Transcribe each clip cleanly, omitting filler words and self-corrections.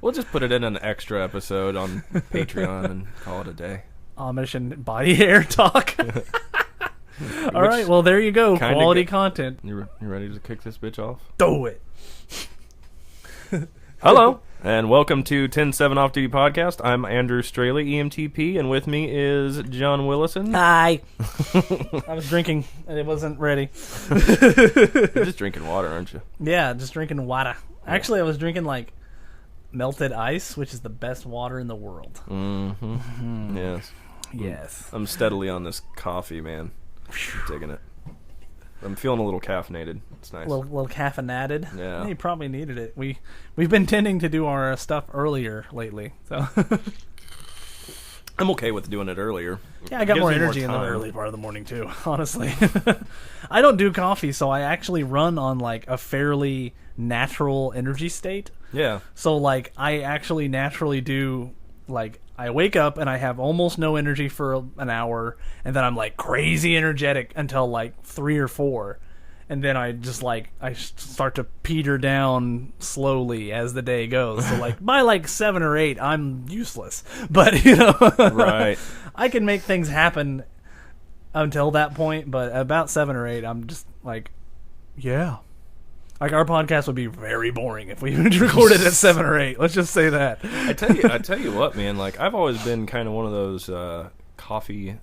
We'll just put it in an extra episode on Patreon and call it a day. Amish and body hair talk. All right, well, there you go. Quality content. You ready to kick this bitch off? Do it. Hello, and welcome to 10-7 Off Duty Podcast. I'm Andrew Straley, EMTP, and with me is John Willison. Hi. I was drinking, and it wasn't ready. You're just drinking water, aren't you? Yeah, just drinking water. Actually, I was drinking, like, melted ice, which is the best water in the world. Mm-hmm. Yes. Yes. I'm steadily on this coffee, man. I'm digging it. I'm feeling a little caffeinated. It's nice. A little caffeinated. Yeah. You probably needed it. We've been tending to do our stuff earlier lately, so... I'm okay with doing it earlier. Yeah, I got Gives more me energy in the time. early part of the morning, too, honestly. I don't do coffee, so I actually run on, like, a fairly natural energy state. Yeah. So, like, I actually naturally do, like, I wake up and I have almost no energy for an hour, and then I'm, like, crazy energetic until, like, 3 or 4. And then I just, like, I start to peter down slowly as the day goes. So, like, by, like, 7 or 8, I'm useless. But, you know, Right. I can make things happen until that point, but about 7 or 8, I'm just, like, yeah. Like, our podcast would be very boring if we recorded at 7 or 8. Let's just say that. I tell you what, man. Like, I've always been kind of one of those coffee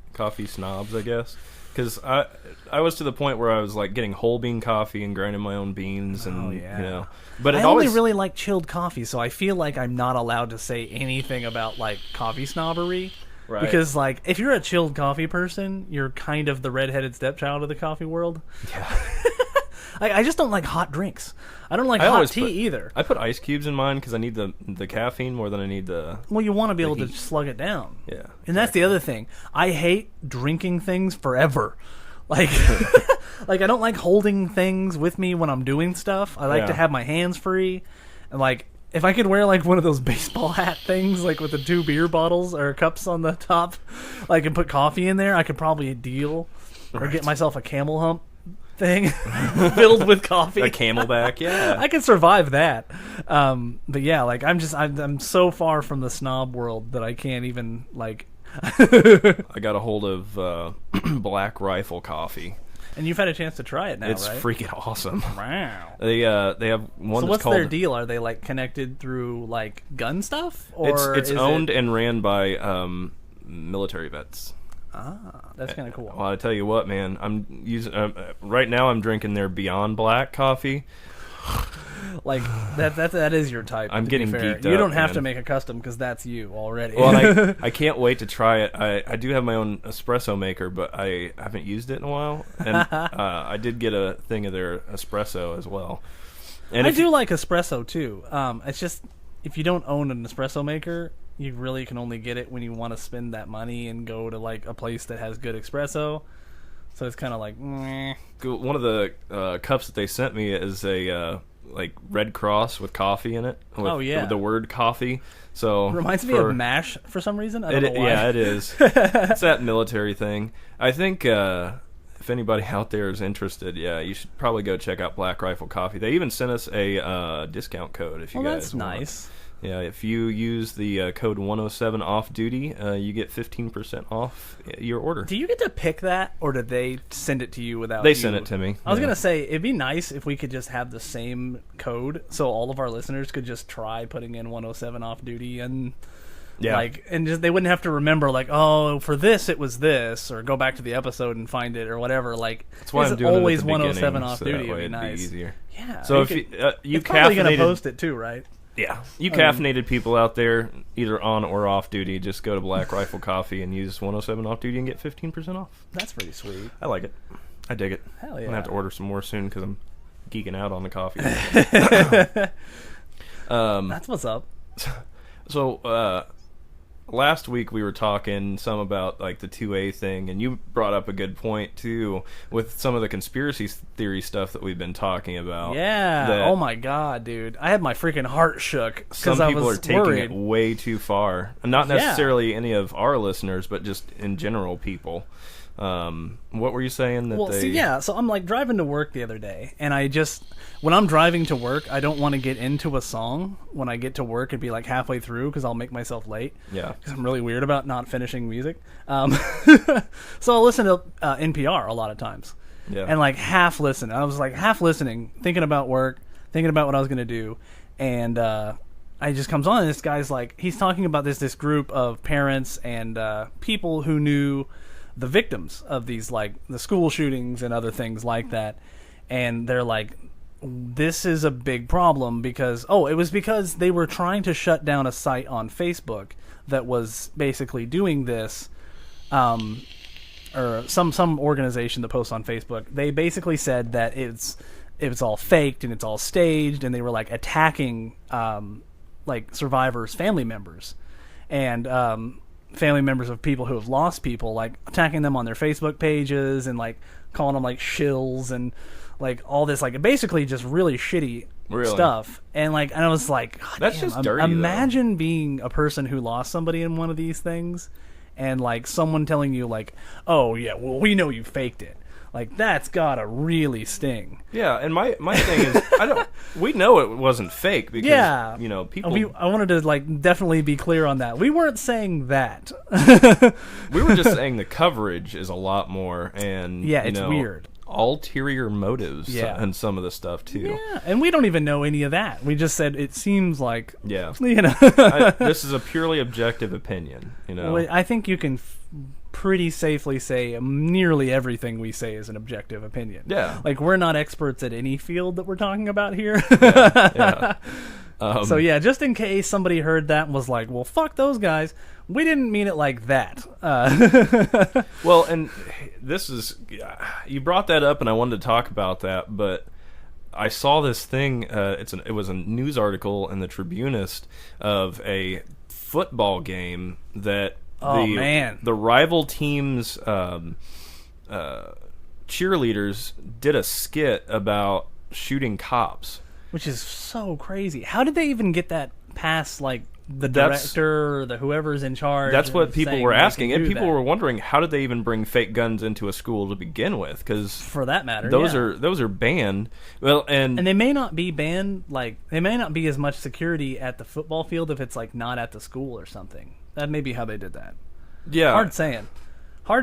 snobs, I guess. Because I was to the point where I was like getting whole bean coffee and grinding my own beans, and you know. But I only really like chilled coffee, so I feel like I'm not allowed to say anything about like coffee snobbery. Right. Because like if you're a chilled coffee person, you're kind of the redheaded stepchild of the coffee world. Yeah. I just don't like hot drinks. I don't like hot tea either. I put ice cubes in mine because I need the caffeine more than I need the... Well, you want to be able to slug it down. Yeah. And that's the other thing. I hate drinking things forever. Like, like I don't like holding things with me when I'm doing stuff. I like to have my hands free. And, like, if I could wear, like, one of those baseball hat things, like, with the 2 beer bottles or cups on the top, like, and put coffee in there, I could probably deal. Or get myself a camel hump thing filled with coffee. A Camelback, yeah. I can survive that. But yeah, like I'm so far from the snob world that I can't even like. I got a hold of Black Rifle coffee. And you've had a chance to try it now, It's right? freaking awesome. Wow. They have one. So that's what's called, their deal? Are they like connected through like gun stuff, or It's is owned and ran by military vets. That's kind of cool. Well, I tell you what, man. I'm using right now. I'm drinking their Beyond Black coffee. Like that is your type. I'm to getting be fair. geeked You up, don't have man. to make a custom because that's you already. Well, I can't wait to try it. I do have my own espresso maker, but I haven't used it in a while. And I did get a thing of their espresso as well. And I do like espresso too. It's just if you don't own an espresso maker, you really can only get it when you want to spend that money and go to like a place that has good espresso. So it's kind of like, meh. one of the cups that they sent me is a like Red Cross with coffee in it. With the word coffee. So Reminds me of MASH for some reason. I don't know why. Yeah, it is. It's that military thing. I think if anybody out there is interested, yeah, you should probably go check out Black Rifle Coffee. They even sent us a discount code if you guys that's want. nice. Yeah, if you use the code 107 off duty, you get 15% off your order. Do you get to pick that, or did they send it to you without? They sent it to me. I was gonna say it'd be nice if we could just have the same code, so all of our listeners could just try putting in 107 off duty and. Yeah. Like, and just they wouldn't have to remember, like, oh, for this it was this, or go back to the episode and find it, or whatever. Like, that's why I'm doing always it at the 107 off so duty. that way Would be it'd nice. be easier. Yeah. So if you it's probably gonna caffeinated, post it too, right? Yeah, you caffeinated people out there, either on or off duty, just go to Black Rifle Coffee and use 107 off duty and get 15% off. That's pretty sweet. I like it. I dig it. Hell yeah. I'm gonna have to order some more soon because I'm geeking out on the coffee. That's what's up. So last week we were talking some about like the 2A thing, and you brought up a good point too with some of the conspiracy theory stuff that we've been talking about. Yeah. Oh my god, dude! I had my freaking heart shook Some because I people was are taking worried. it way too far. Not necessarily any of our listeners, but just in general people. What were you saying that Well, they? see, yeah. So I'm like driving to work the other day, and when I'm driving to work, I don't want to get into a song when I get to work and be like halfway through because I'll make myself late. Yeah. Because I'm really weird about not finishing music. So I'll listen to NPR a lot of times. Yeah. And like half listen. I was like half listening, thinking about work, thinking about what I was gonna do, and I just comes on. And this guy's like, he's talking about this group of parents and people who knew the victims of these, like the school shootings and other things like that, and they're like, this is a big problem because it was because they were trying to shut down a site on Facebook that was basically doing this, or some organization that posts on Facebook. They basically said that it's all faked and it's all staged, and they were like attacking like survivors' family members and family members of people who have lost people, like attacking them on their Facebook pages and like calling them like shills and like all this, like basically just really shitty stuff. And like, and I was like, God, that's damn, just dirty. Imagine being a person who lost somebody in one of these things, and like someone telling you like, oh yeah, well we know you faked it. Like that's gotta really sting. Yeah, and my thing is, we know it wasn't fake because people. I wanted to like definitely be clear on that. We weren't saying that. We were just saying the coverage is a lot more, and it's weird. Ulterior motives and some of the stuff too. Yeah, and we don't even know any of that. We just said it seems like this is a purely objective opinion. Well, I think you can pretty safely say nearly everything we say is an objective opinion. Yeah, like we're not experts at any field that we're talking about here. Yeah. So yeah, just in case somebody heard that and was like, well, fuck those guys, we didn't mean it like that. Well, and this is, you brought that up and I wanted to talk about that, but I saw this thing, it was a news article in the Tribunist of a football game that the rival team's cheerleaders did a skit about shooting cops. Which is so crazy. How did they even get that past, like, the director or whoever's in charge? That's what people were asking. And people were wondering, how did they even bring fake guns into a school to begin with? Because for that matter, those are banned. Well, and they may not be banned, like, they may not be as much security at the football field if it's, like, not at the school or something. That may be how they did that. Yeah. Hard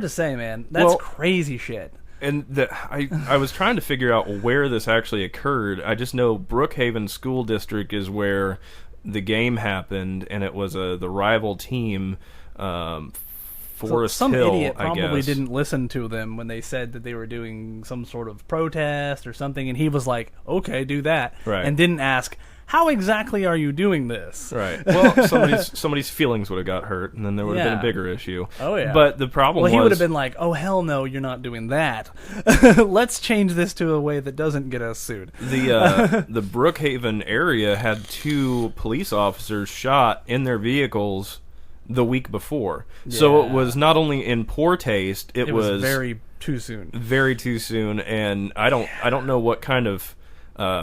to say, man. That's crazy shit. And I was trying to figure out where this actually occurred. I just know Brookhaven School District is where the game happened, and it was the rival team, Forest some Hill. Idiot probably I guess. didn't listen to them when they said that they were doing some sort of protest or something, and he was like, "Okay, do that," right. And didn't ask, how exactly are you doing this? Right. Well, somebody's feelings would have got hurt, and then there would have been a bigger issue. Oh, yeah. But the problem was... he would have been like, oh, hell no, you're not doing that. Let's change this to a way that doesn't get us sued. The Brookhaven area had 2 police officers shot in their vehicles the week before. Yeah. So it was not only in poor taste, it was very too soon. Very too soon, and I don't know what kind of...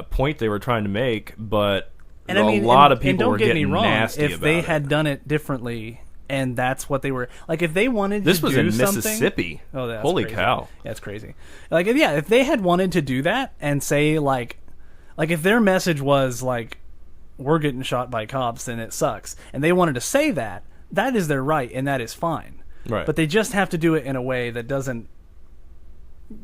point they were trying to make, but a lot of people were getting nasty about it. If they had done it differently, and that's what they were like, if they wanted to do something... This was in Mississippi. Oh, that's holy crazy. Cow! That's crazy. Like, yeah, if they had wanted to do that and say like if their message was like, we're getting shot by cops and it sucks, and they wanted to say that is their right and that is fine. Right. But they just have to do it in a way that doesn't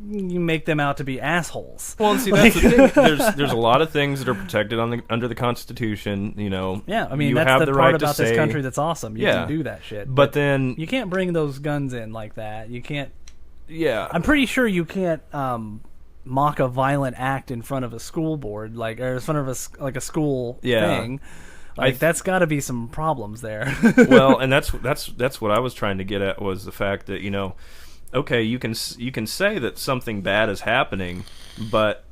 you make them out to be assholes. Well, and see, that's the thing. There's a lot of things that are protected under the Constitution. Yeah, I mean, you that's have the the part right about to this say, country that's awesome. You can do that shit, but then you can't bring those guns in like that. You can't. Yeah, I'm pretty sure you can't mock a violent act in front of a school board, or in front of a school thing. Like that's got to be some problems there. Well, and that's what I was trying to get at, was the fact that okay, you can say that something bad is happening, but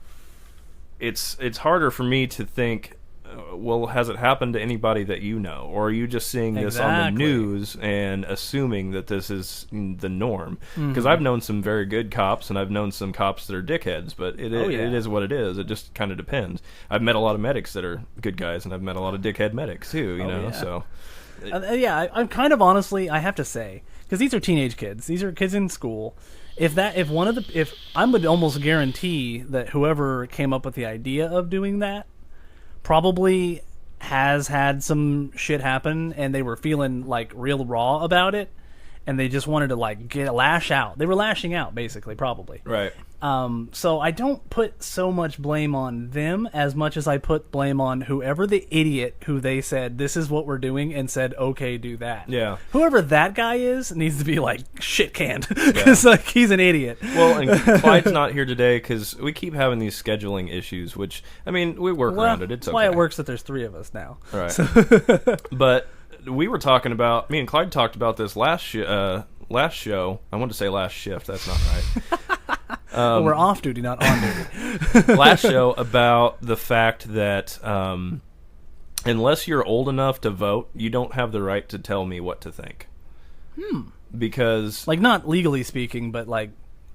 it's harder for me to think, well, has it happened to anybody that you know, or are you just seeing this on the news and assuming that this is the norm? Because I've known some very good cops, and I've known some cops that are dickheads, but it is what it is. It just kind of depends. I've met a lot of medics that are good guys, and I've met a lot of dickhead medics too. So. Yeah, I'm kind of honestly, I have to say, because these are teenage kids. These are kids in school. If I would almost guarantee that whoever came up with the idea of doing that probably has had some shit happen, and they were feeling like real raw about it, and they just wanted to like lash out. They were lashing out, basically, probably. Right. So I don't put so much blame on them as much as I put blame on whoever the idiot who they said, this is what we're doing, and said, okay, do that. Yeah. Whoever that guy is needs to be, like, shit canned. Because, like, he's an idiot. Well, and Clyde's not here today because we keep having these scheduling issues, which, I mean, we work around it. It's that's okay. why it works that there's 3 of us now. All right. But we were talking about, me and Clyde talked about this last show. I wanted to say last shift. That's not right. Well, we're off duty, not on duty. Last show about the fact that unless you're old enough to vote, you don't have the right to tell me what to think. Because, like, not legally speaking, but, like...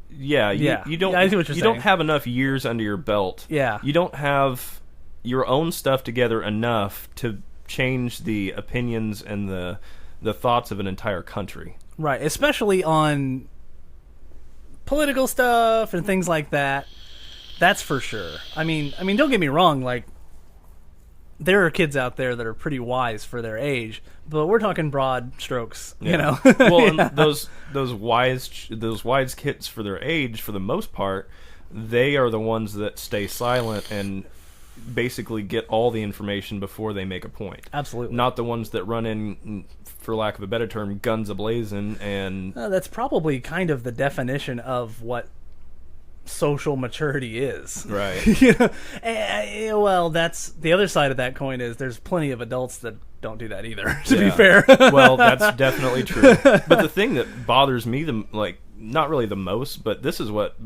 you don't. Yeah, I see what you're saying. Don't have enough years under your belt. Yeah. You don't have your own stuff together enough to change the opinions and the thoughts of an entire country. Right, especially on political stuff and things like that. That's for sure. I mean, don't get me wrong. Like, there are kids out there that are pretty wise for their age, but we're talking broad strokes. Yeah. You know. Well, Yeah. and those wise kids for their age, for the most part, they are the ones that stay silent and basically get all the information before they make a point. Absolutely. Not the ones that run in, for lack of a better term, guns a-blazing and... That's probably kind of the definition of what social maturity is. Right. You know? Well, that's the other side of that coin is there's plenty of adults that don't do that either, to be fair. Well, that's definitely true. But the thing that bothers me, not really the most, but this is what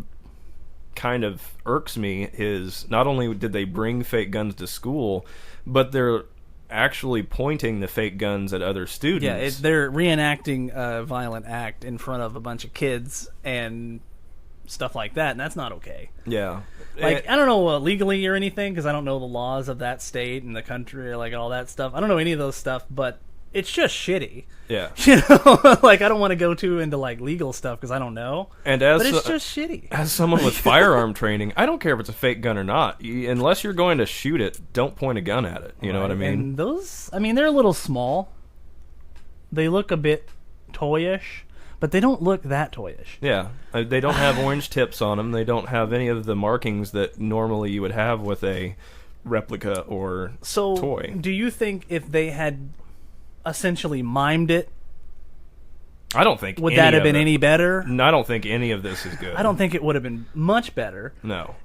kind of irks me, is not only did they bring fake guns to school, but they're actually pointing the fake guns at other students. Yeah, they're reenacting a violent act in front of a bunch of kids and stuff like that, and that's not okay. Yeah. Like, I don't know legally or anything, because I don't know the laws of that state and the country, or like all that stuff. I don't know any of those stuff, but it's just shitty. Yeah. You know, like, I don't want to go too into like legal stuff because I don't know. And but it's just shitty. As someone with firearm training, I don't care if it's a fake gun or not. Unless you're going to shoot it, don't point a gun at it. You know what I mean? And those, they're a little small. They look a bit toyish, but they don't look that toyish. Yeah. They don't have orange tips on them. They don't have any of the markings that normally you would have with a replica or toy. Do you think if they had essentially mimed it, I don't think would that have been any better? No, I don't think any of this is good. I don't think it would have been much better. No.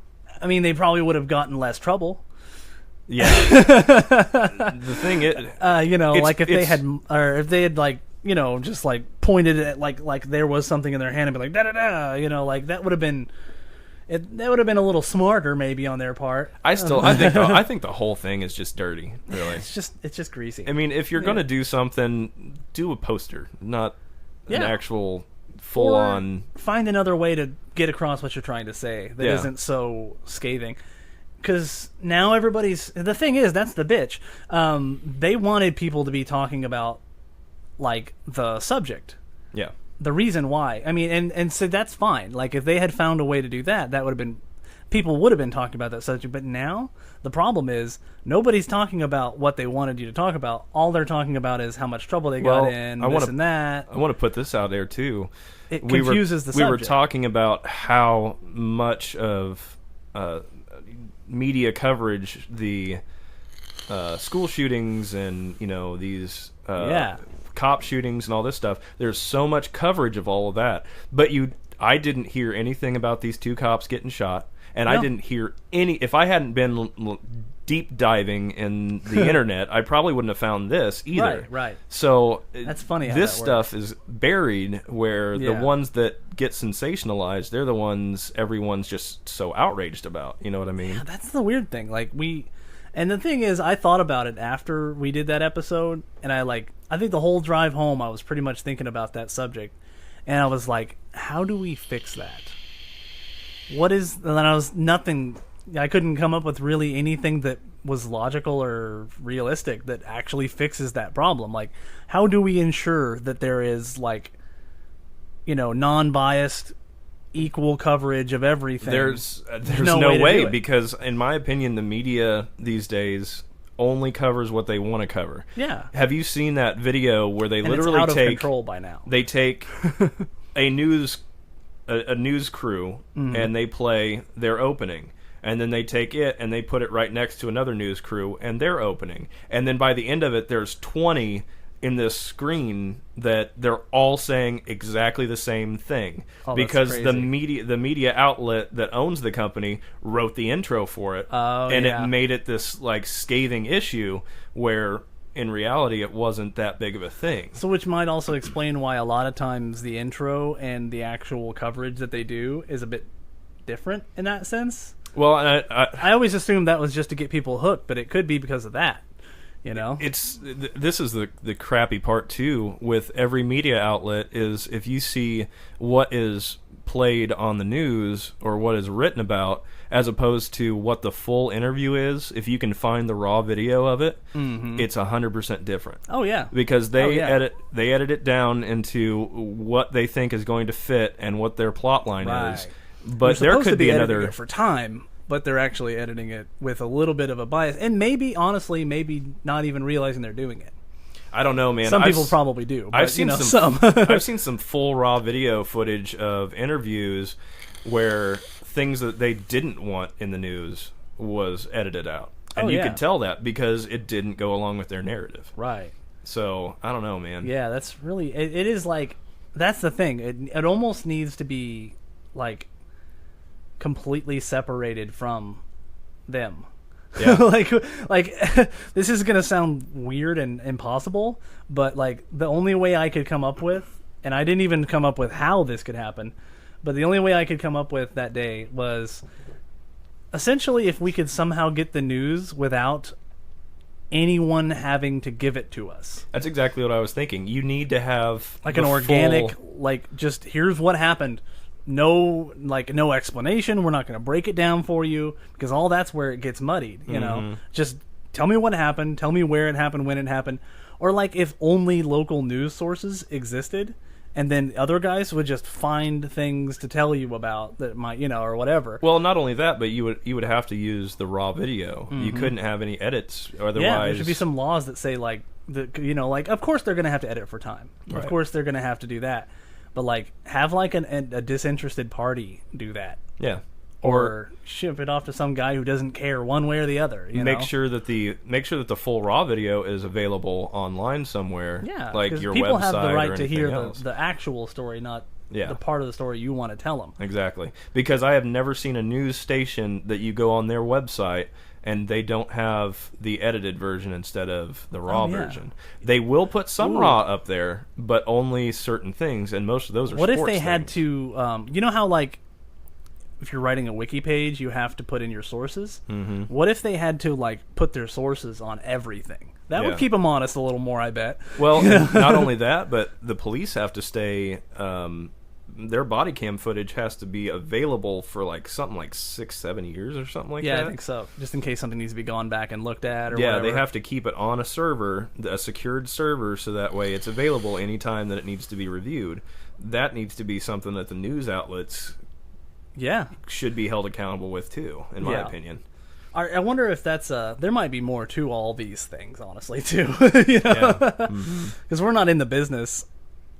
I mean, they probably would have gotten less trouble. Yeah. The thing is, you know, like if they had like, you know, just like pointed at like there was something in their hand and be like da da da, you know, like that would have been. That would have been a little smarter, maybe, on their part. I think the whole thing is just dirty. Really, it's just greasy. I mean, if you're going to do something, do a poster, not an actual full-on. Find another way to get across what you're trying to say that isn't so scathing. Because now the thing is, that's the bitch. They wanted people to be talking about like the subject. Yeah. The reason why. I mean, and so that's fine. Like, if they had found a way to do that, that would have been... People would have been talking about that subject. But now, the problem is, nobody's talking about what they wanted you to talk about. All they're talking about is how much trouble they got in, and that. I want to put this out there, too. It confuses the subject. We were talking about how much of media coverage the school shootings and, you know, these... cop shootings and all this stuff. There's so much coverage of all of that, but I didn't hear anything about these 2 cops getting shot, and I didn't hear any. If I hadn't been deep diving in the internet, I probably wouldn't have found this either. Right. So that's funny. How this that stuff is buried, where the ones that get sensationalized, they're the ones everyone's just so outraged about. You know what I mean? Yeah, that's the weird thing. Like and the thing is, I thought about it after we did that episode, and I think the whole drive home I was pretty much thinking about that subject, and I was like, how do we fix that? And then I couldn't come up with really anything that was logical or realistic that actually fixes that problem. Like, how do we ensure that there is, like, non-biased, equal coverage of everything? There's no way because, in my opinion, the media these days only covers what they want to cover. Yeah. Have you seen that video where they literally it's out of control by now. They take a news crew and they play their opening. And then they take it and they put it right next to another news crew and their opening. And then by the end of it, there's 20 in this screen that they're all saying exactly the same thing. Because the media outlet that owns the company wrote the intro for it. It made it this like scathing issue where in reality it wasn't that big of a thing. So which might also explain why a lot of times the intro and the actual coverage that they do is a bit different in that sense. Well, I always assumed that was just to get people hooked, but it could be because of that. This is the crappy part too with every media outlet is if you see what is played on the news or what is written about as opposed to what the full interview is, if you can find the raw video of it, it's 100% different. Oh yeah, because they edit it down into what they think is going to fit and what their plot line is. But there could be another it for time. But they're actually editing it with a little bit of a bias, and maybe not even realizing they're doing it. I don't know, man. Some people probably do. But, I've seen some. I've seen some full raw video footage of interviews where things that they didn't want in the news was edited out, and you could tell that because it didn't go along with their narrative. Right. So I don't know, man. Yeah, that's really. It is like that's the thing. It almost needs to be like completely separated from them. Yeah. like this is gonna sound weird and impossible, but like the only way I could come up with, and I didn't even come up with how this could happen, but the only way I could come up with that day was essentially if we could somehow get the news without anyone having to give it to us. That's exactly what I was thinking. You need to have like an organic, like just here's what happened. No explanation. We're not going to break it down for you because all that's where it gets muddied. You know, just tell me what happened. Tell me where it happened, when it happened, or like if only local news sources existed, and then other guys would just find things to tell you about that might, or whatever. Well, not only that, but you would have to use the raw video. You couldn't have any edits, otherwise. Yeah, there should be some laws that say like of course they're going to have to edit for time. Right. Of course they're going to have to do that. But like, have like a disinterested party do that. Yeah, or ship it off to some guy who doesn't care one way or the other. Make sure that the full raw video is available online somewhere. Yeah, like your people website have the right or to hear else. the actual story, not the part of the story you want to tell them. Exactly, because I have never seen a news station that you go on their website and they don't have the edited version instead of the raw version. They will put some raw up there, but only certain things, and most of those are What sports if they had things. to, you know how, like, if you're writing a wiki page, you have to put in your sources? Mm-hmm. What if they had to, like, put their sources on everything? That would keep them honest a little more, I bet. Well, and not only that, but the police have to stay... their body cam footage has to be available for like something like 6-7 years or something like that. Yeah, I think so. Just in case something needs to be gone back and looked at or whatever. They have to keep it on a server, a secured server, so that way it's available anytime that it needs to be reviewed. That needs to be something that the news outlets should be held accountable with too, in my opinion. I wonder if that's there might be more to all these things, honestly, too. Because we're not in the business.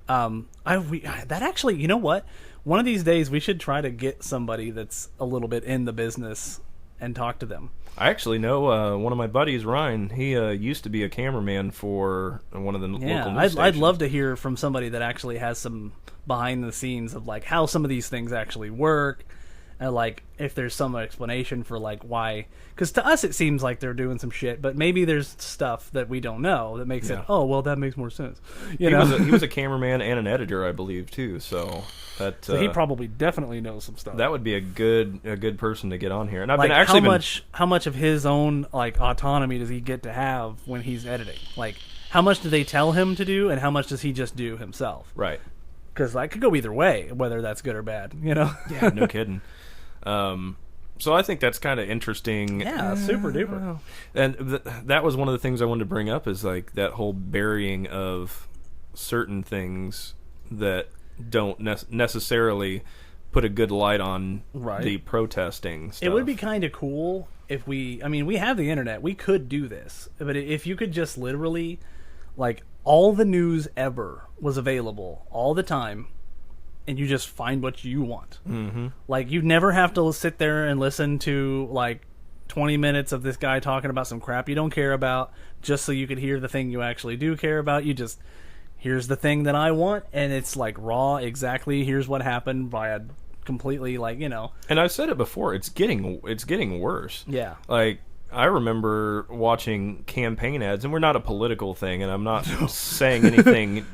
That actually, you know what? One of these days we should try to get somebody that's a little bit in the business and talk to them. I actually know one of my buddies, Ryan. He used to be a cameraman for one of the local news stations. I'd love to hear from somebody that actually has some behind the scenes of like how some of these things actually work. And like if there's some explanation for like why, because to us it seems like they're doing some shit, but maybe there's stuff that we don't know that makes it. Oh well, that makes more sense. He was a cameraman and an editor, I believe, too. So he probably definitely knows some stuff. That would be a good person to get on here. And I've like been actually how much of his own like autonomy does he get to have when he's editing? Like how much do they tell him to do, and how much does he just do himself? Right. Because that could go either way, whether that's good or bad. Yeah, no kidding. So I think that's kind of interesting. Yeah, super duper. And that was one of the things I wanted to bring up is like that whole burying of certain things that don't necessarily put a good light on the protesting stuff. It would be kind of cool if we have the internet. We could do this. But if you could just literally, like, all the news ever was available all the time, and you just find what you want. Mm-hmm. Like, you'd never have to sit there and listen to, like, 20 minutes of this guy talking about some crap you don't care about just so you could hear the thing you actually do care about. You just, here's the thing that I want, and it's, like, raw, exactly, here's what happened by a completely, like, you know. And I've said it before, it's getting worse. Yeah. Like, I remember watching campaign ads, and we're not a political thing, and I'm not saying anything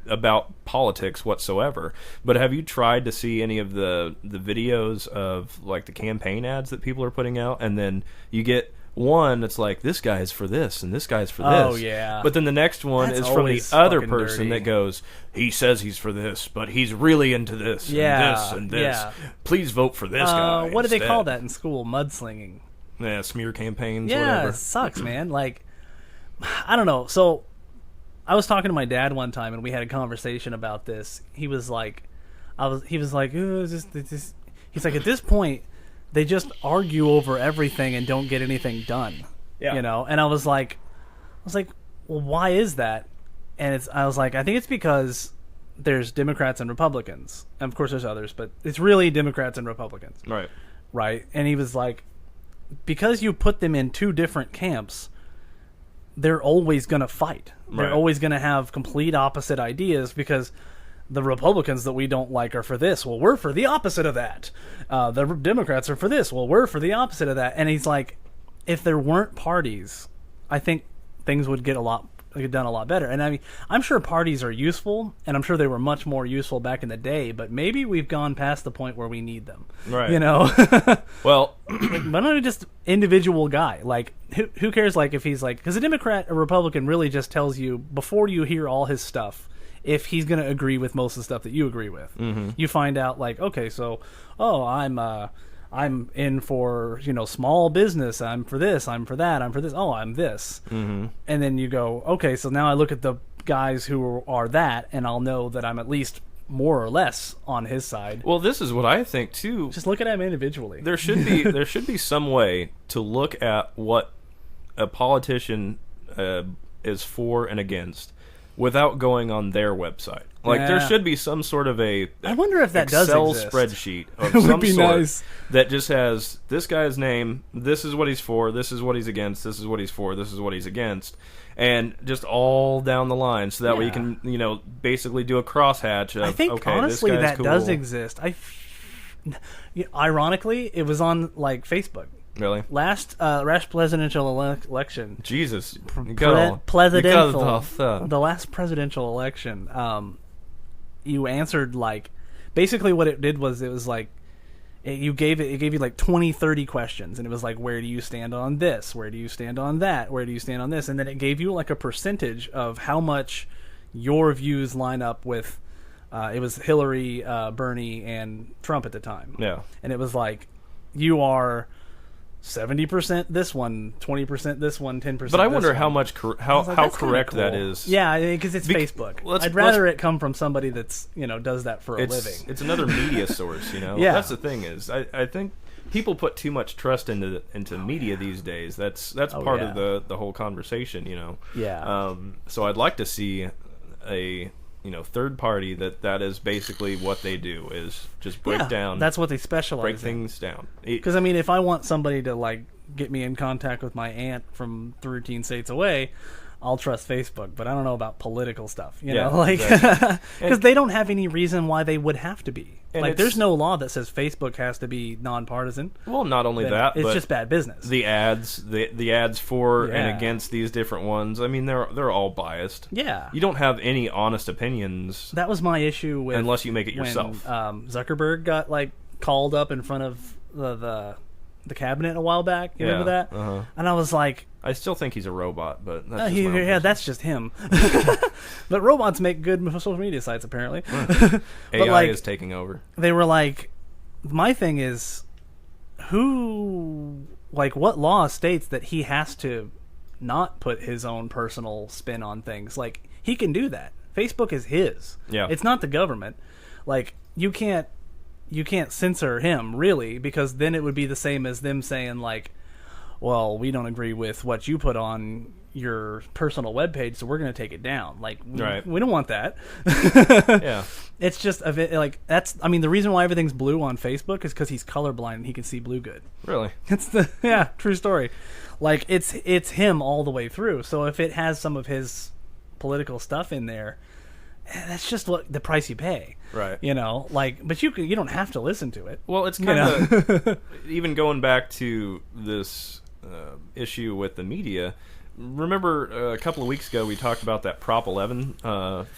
about politics whatsoever, but have you tried to see any of the videos of like the campaign ads that people are putting out, and then you get one that's like, this guy's for this and this guy's for this. Oh yeah. But then the next one That's is from the always other fucking person dirty. that goes, he says he's for this, but he's really into this Yeah, and this and this. yeah. Please vote for this guy. What do they instead." call that in school? Mudslinging. Yeah, smear campaigns, Yeah, whatever. it sucks, man. Like, I don't know. So, I was talking to my dad one time, and we had a conversation about this. He was like, he was like, "Ooh, is this?" He's like, at this point, they just argue over everything and don't get anything done. Yeah. You know. And I was like, well, why is that? And I was like, I think it's because there's Democrats and Republicans, and of course there's others, but it's really Democrats and Republicans. Right. Right? And he was like, because you put them in two different camps, they're always going to fight. They're Right. always going to have complete opposite ideas because the Republicans that we don't like are for this. Well, we're for the opposite of that. The Democrats are for this. Well, we're for the opposite of that. And he's like, if there weren't parties, I think things would get done a lot better. And I mean, I'm sure parties are useful, and I'm sure they were much more useful back in the day, but maybe we've gone past the point where we need them. Right. You know? Well, But not just individual guy. Like, who cares, like, if he's like, because a Democrat or Republican really just tells you before you hear all his stuff if he's going to agree with most of the stuff that you agree with. Mm-hmm. You find out, like, okay, so, I'm in for, you know, small business. I'm for this. I'm for that. I'm for this. Oh, I'm this. mm-hmm. And then you go, okay, so now I look at the guys who are that, and I'll know that I'm at least more or less on his side. Well, this is what I think too. Just look at them individually. There should be some way to look at what a politician is for and against without going on their website. Like, there Yeah. should be some sort of a I wonder if that Excel does exist. spreadsheet of It would some be sort nice. that just has this guy's name, this is what he's for, this is what he's against, this is what he's for, this is what he's against, and just all down the line, so that way you Yeah. can, you know, basically do a crosshatch of, I think okay, honestly this guy's that does cool. exist. Ironically, it was on like Facebook. Really? Last presidential election. Jesus. Presidential. The last presidential election. You answered like, basically what it did was it was like, it gave you like 20, 30 questions, and it was like, where do you stand on this? Where do you stand on that? Where do you stand on this? And then it gave you like a percentage of how much your views line up with. It was Hillary, Bernie, and Trump at the time. Yeah. And it was like, you are 70% this one, 20% this one, 10%. But I wonder this how one. much I was how like, that's kinda correct cool. that is. Yeah, because it's Bec- Facebook. let's- I'd rather it come from somebody that's, you know, does that for a living. It's another media source, you know. Yeah. That's the thing is, I think people put too much trust into media these days. That's part yeah. of the whole conversation, you know. Yeah. So I'd like to see a third party that is basically what they do is just break down. That's what they specialize break in. things down. Because I mean, if I want somebody to like get me in contact with my aunt from 13 states away, I'll trust Facebook. But I don't know about political stuff, you know, like exactly. because they don't have any reason why they would have to be. And Like, it's- there's no law that says Facebook has to be nonpartisan. Well, not only Then that, it's but just bad business. the ads, the ads for Yeah. and against these different ones. I mean, they're all biased. Yeah. You don't have any honest opinions That was my issue with unless you make it when, yourself. Zuckerberg got like called up in front of the cabinet a while back. You remember Yeah, that? uh-huh. And I was like, I still think he's a robot, but that's oh, just my own yeah, that's just him. But robots make good social media sites, apparently. AI But like, is taking over. they were like, my thing is, what law states that he has to not put his own personal spin on things? Like, he can do that. Facebook is his. Yeah. It's not the government. Like, you can't censor him, really, because then it would be the same as them saying, like, well, we don't agree with what you put on your personal webpage, so we're going to take it down. Like, we don't want that. Yeah. It's just like that's. I mean, the reason why everything's blue on Facebook is because he's colorblind and he can see blue good. Really? It's true story. Like, it's him all the way through. So if it has some of his political stuff in there, that's just what the price you pay. Right. You know, like, but you don't have to listen to it. Well, it's kind of even going back to this issue with the media. Remember a couple of weeks ago we talked about that Prop 11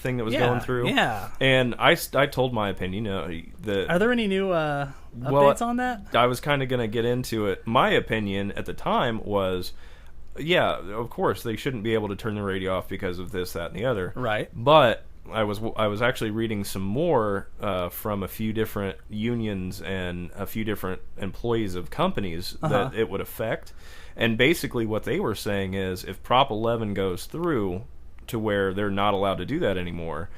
thing that was going through? Yeah. And I told my opinion. Are there any new updates on that? I was kind of going to get into it. My opinion at the time was, yeah, of course they shouldn't be able to turn the radio off because of this, that, and the other. Right. But I was actually reading some more from a few different unions and a few different employees of companies that it would affect. And basically what they were saying is if Prop 11 goes through to where they're not allowed to do that anymore,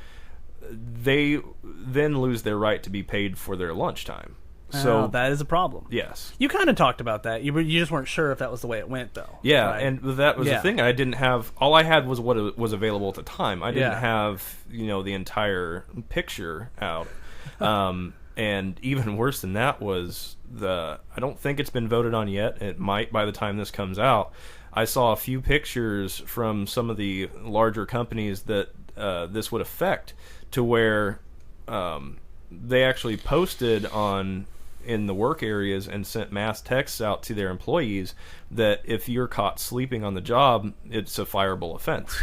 they then lose their right to be paid for their lunchtime. So that is a problem. Yes. You kind of talked about that. You just weren't sure if that was the way it went, though. Yeah, right? and that was the thing. I didn't have... All I had was what was available at the time. I didn't have, the entire picture out. And even worse than that was I don't think it's been voted on yet. It might by the time this comes out. I saw a few pictures from some of the larger companies that this would affect, to where they actually posted in the work areas and sent mass texts out to their employees that if you're caught sleeping on the job, it's a fireable offense.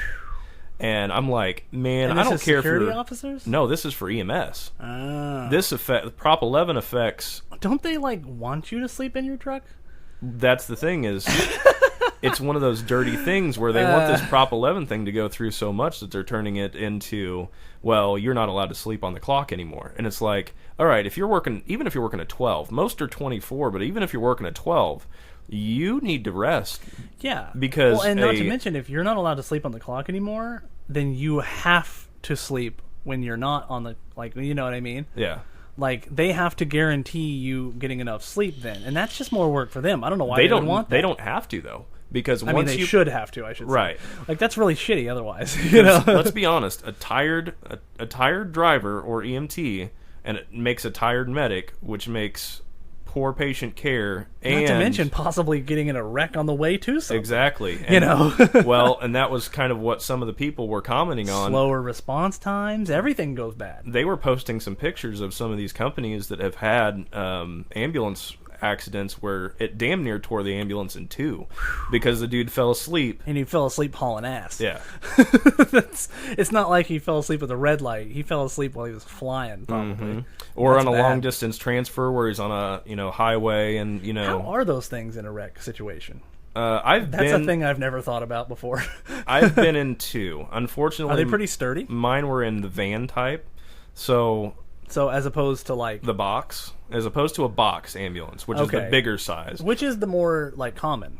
And I'm like, man, I don't care for security officers. No, this is for EMS. This Prop 11 affects. Don't they want you to sleep in your truck? That's the thing is, it's one of those dirty things where they want this Prop 11 thing to go through so much that they're turning it into, well, you're not allowed to sleep on the clock anymore. And it's like, all right, even if you're working at 12, most are 24, but even if you're working at 12, you need to rest. Yeah. Because and not to mention, if you're not allowed to sleep on the clock anymore, then you have to sleep when you're not on the, you know what I mean? Yeah. Like, they have to guarantee you getting enough sleep then. And that's just more work for them. I don't know why they don't want that. They don't have to, though. Because they should have to, I should say. Right. Like, that's really shitty otherwise. Let's be honest. A tired driver or EMT, and it makes a tired medic, which makes poor patient care, and not to mention possibly getting in a wreck on the way to something. Exactly. And, well, and that was kind of what some of the people were commenting on. Slower response times, everything goes bad. They were posting some pictures of some of these companies that have had ambulance accidents where it damn near tore the ambulance in two because the dude fell asleep. And he fell asleep hauling ass. Yeah. It's not like he fell asleep with a red light. He fell asleep while he was flying, probably. Mm-hmm. Or That's on a bad. long distance transfer where he's on a highway and How are those things in a wreck situation? That's a thing I've never thought about before. I've been in two. Unfortunately, are they pretty sturdy? Mine were in the van type. So as opposed to the box, as opposed to a box ambulance, which is the bigger size. Which is the more common?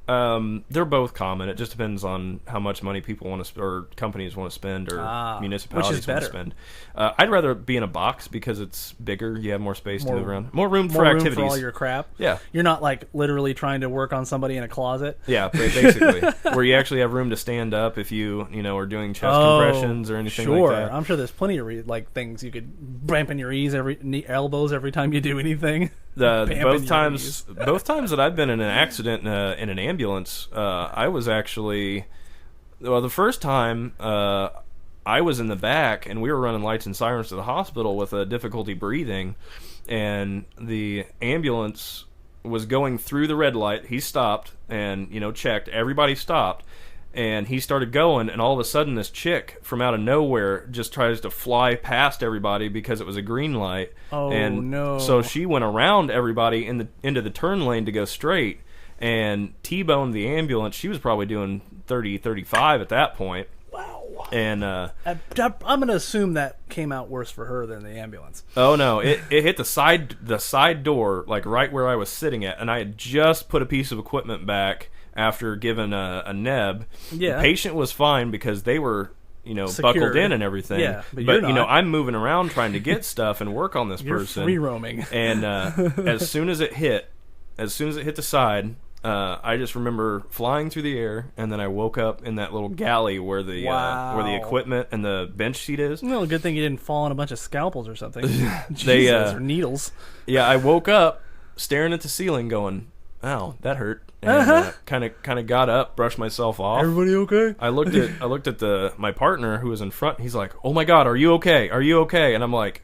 They're both common. It just depends on how much money people want to or companies want to spend, or municipalities want to spend. I'd rather be in a box because it's bigger. You have more space to move around, more room for activities, for all your crap. Yeah, you're not literally trying to work on somebody in a closet. Yeah, basically, where you actually have room to stand up if you are doing chest compressions or anything like that. I'm sure there's plenty of things you could bramp in your elbows every time you do anything. Both times that I've been in an accident in an ambulance, I was actually, the first time I was in the back and we were running lights and sirens to the hospital with a difficulty breathing, and the ambulance was going through the red light. He stopped and checked. Everybody stopped. And he started going, and all of a sudden this chick from out of nowhere just tries to fly past everybody because it was a green light. Oh, and no. So she went around everybody into the turn lane to go straight and T-boned the ambulance. She was probably doing 30, 35 at that point. Wow. And I'm gonna assume that came out worse for her than the ambulance. oh no, it hit the side door, like right where I was sitting at, and I had just put a piece of equipment back after giving a neb. Yeah. The patient was fine because they were, Secured. buckled in and everything. Yeah, but but you're not. I'm moving around trying to get stuff and work on this You're person. free roaming. And as soon as it hit the side, I just remember flying through the air, and then I woke up in that little galley where the Wow. equipment and the bench seat is. Well, good thing you didn't fall on a bunch of scalpels or something. They, Jesus, or needles. Yeah, I woke up staring at the ceiling, going, "Ow, that hurt." And kind of got up, brushed myself off. Everybody okay? I looked at my partner who was in front. He's like, "Oh my God, are you okay? Are you okay?" And I'm like,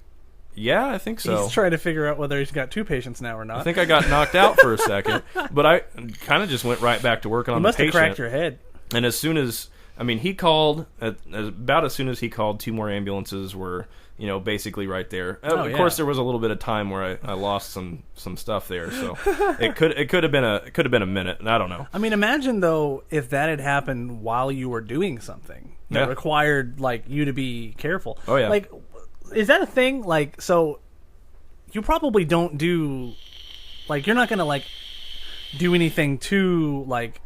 "Yeah, I think so." He's trying to figure out whether he's got 2 patients now or not. I think I got knocked out for a second, but I kind of just went right back to working on the must have patient. cracked your head. And as soon as he called, about as soon as he called, 2 more ambulances were basically right there. Of course, there was a little bit of time where I lost some stuff there, so it could have been a minute. I don't know. I mean, imagine though if that had happened while you were doing something that required like you to be careful. Oh yeah. Like, is that a thing? Like, so you probably don't do, like, you're not gonna like do anything too like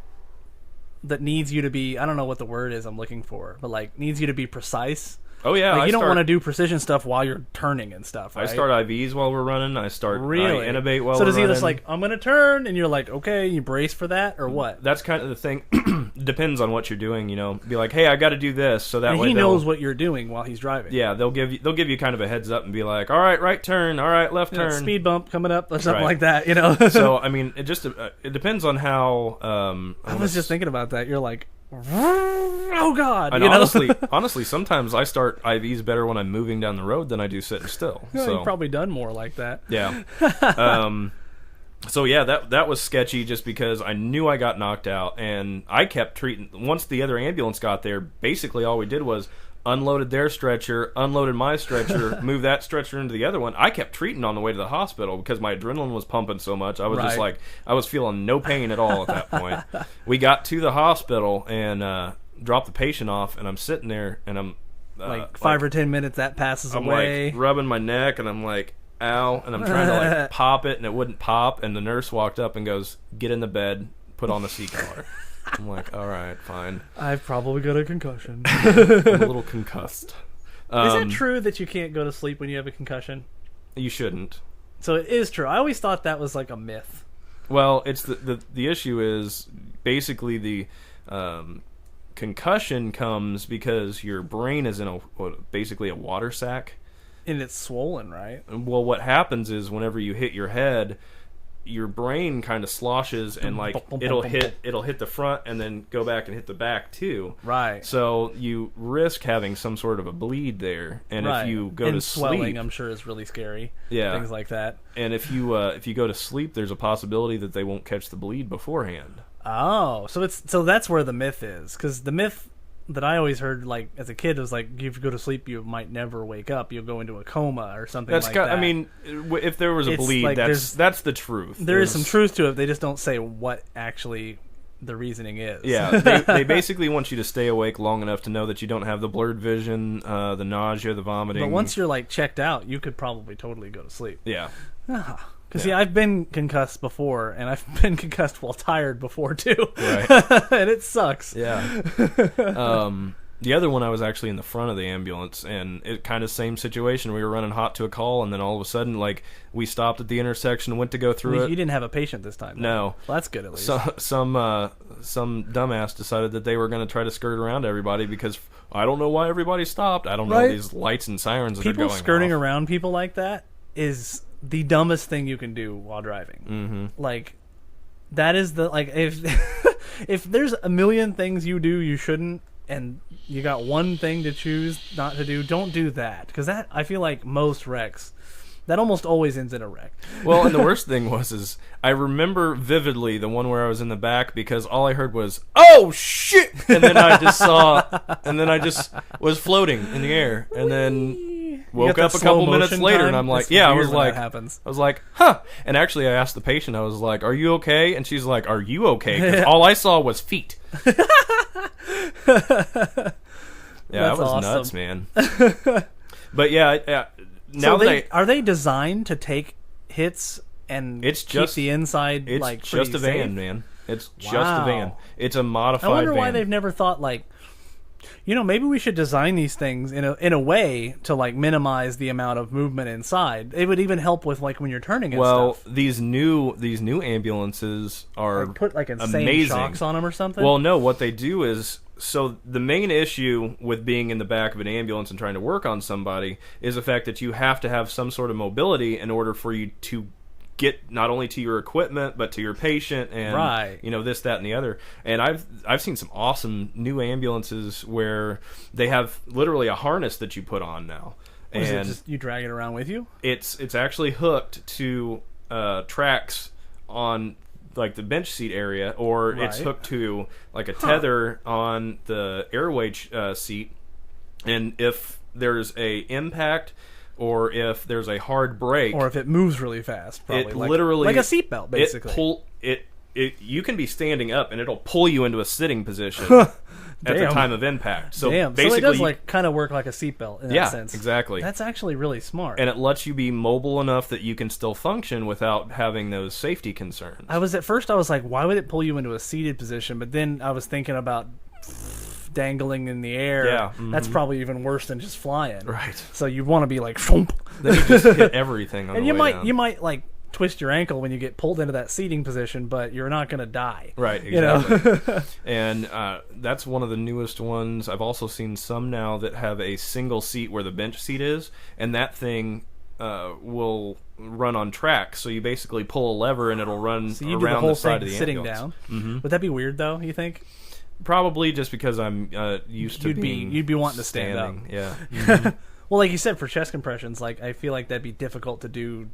that needs you to be. I don't know what the word is I'm looking for, but like needs you to be precise. Oh yeah, like, you don't want to do precision stuff while you're turning and stuff. Right? I start IVs while we're running. I really intubate while we're running. So does he just like, I'm gonna turn, and you're like, okay, you brace for that, or what? That's kind of the thing. Depends on what you're doing. Be like, hey, I got to do this, so that and way he knows what you're doing while he's driving. Yeah, they'll give you kind of a heads up and be like, all right, right turn, all right, left turn, speed bump coming up, or something Right. like that. So I mean, it just it depends on how. I was just thinking about that. You're like, oh God! And honestly, sometimes I start IVs better when I'm moving down the road than I do sitting still. Yeah, So you've probably done more like that. yeah. So yeah, that was sketchy just because I knew I got knocked out, and I kept treating. Once the other ambulance got there, basically all we did was unloaded their stretcher, unloaded my stretcher, moved that stretcher into the other one. I kept treating on the way to the hospital because my adrenaline was pumping so much. I was just like, I was feeling no pain at all at that point. We got to the hospital and dropped the patient off, and I'm sitting there, and I'm like 5 or 10 minutes that passes I'm away. like rubbing my neck, and I'm like, ow, and I'm trying to like pop it, and it wouldn't pop, and the nurse walked up and goes, get in the bed, put on the seat collar. I'm like, all right, fine. I've probably got a concussion. I'm a little concussed. Is it true that you can't go to sleep when you have a concussion? You shouldn't. So it is true. I always thought that was like a myth. Well, it's the issue is basically the concussion comes because your brain is in basically a water sac. And it's swollen, right? Well, what happens is whenever you hit your head, your brain kind of sloshes and like it'll hit the front and then go back and hit the back too. Right. So you risk having some sort of a bleed there, and if you go to swelling, sleep, I'm sure is really scary. Yeah, things like that. And if you go to sleep, there's a possibility that they won't catch the bleed beforehand. Oh, so that's where the myth is, because the myth that I always heard, like as a kid, was like if you go to sleep, you might never wake up. You'll go into a coma or something like that. I mean, if there was a bleed, like that's the truth. There is some truth to it. They just don't say what actually the reasoning is. Yeah, they basically want you to stay awake long enough to know that you don't have the blurred vision, the nausea, the vomiting. But once you're like checked out, you could probably totally go to sleep. Yeah. Because see, I've been concussed before, and I've been concussed while tired before too. Right. And it sucks. Yeah. The other one, I was actually in the front of the ambulance, and it kind of same situation. We were running hot to a call, and then all of a sudden, like, we stopped at the intersection, went to go through it. You didn't have a patient this time. No. Well, that's good at least. So, some dumbass decided that they were going to try to skirt around everybody because I don't know why everybody stopped. I don't know these lights and sirens that are going off. People skirting around people like that is the dumbest thing you can do while driving. Mm-hmm. Like, that is the, like, if there's a million things you do you shouldn't, and you got one thing to choose not to do, don't do that. Because that, I feel like most wrecks, that almost always ends in a wreck. Well, and the worst thing is I remember vividly the one where I was in the back because all I heard was, oh, shit! And then I just was floating in the air. And then woke up a couple minutes later, and I'm like, I was like, huh. And actually, I asked the patient, I was like, are you okay? And she's like, are you okay? Because all I saw was feet. Yeah, That's that was awesome. nuts, man. But yeah, now so that are they designed to take hits and It's keep just- the inside it's like just pretty a van, safe? man. It's just Wow. a van. It's a modified I wonder van. why they've never thought like, maybe we should design these things in a way to like minimize the amount of movement inside. It would even help with like when you're turning and Well, stuff. these new ambulances are Like put like insane amazing. shocks on them or something. Well, no, what they do is, so the main issue with being in the back of an ambulance and trying to work on somebody is the fact that you have to have some sort of mobility in order for you to get not only to your equipment but to your patient and Right. this, that, and the other. And I've seen some awesome new ambulances where they have literally a harness that you put on now. Or is it And just you drag it around with you? it's actually hooked to tracks on like the bench seat area, or it's Right. hooked to like a tether on the airway seat. And if there's a impact or if there's a hard brake, Or if it moves really fast, probably it like, literally like a seatbelt, basically. you can be standing up and it'll pull you into a sitting position at the Damn. time of impact. So Damn, basically, so it does like kind of work like a seatbelt in that yeah, sense. exactly. That's actually really smart. And it lets you be mobile enough that you can still function without having those safety concerns. I was like, why would it pull you into a seated position? But then I was thinking about dangling in the air. Yeah, That's probably even worse than just flying. Right. So you want to be like, thump. Then you just hit everything on And the you way might down. you might like twist your ankle when you get pulled into that seating position, but you're not going to die. Right, You know? exactly. And that's one of the newest ones. I've also seen some now that have a single seat where the bench seat is, and that thing will run on tracks. So you basically pull a lever and it'll run So you do the around whole the side thing of the sitting ambulance. down. Would that be weird though? You think? Probably just because I'm used to You'd be wanting to stand up. standing. Yeah. Well, like you said, for chest compressions, like I feel like that'd be difficult to do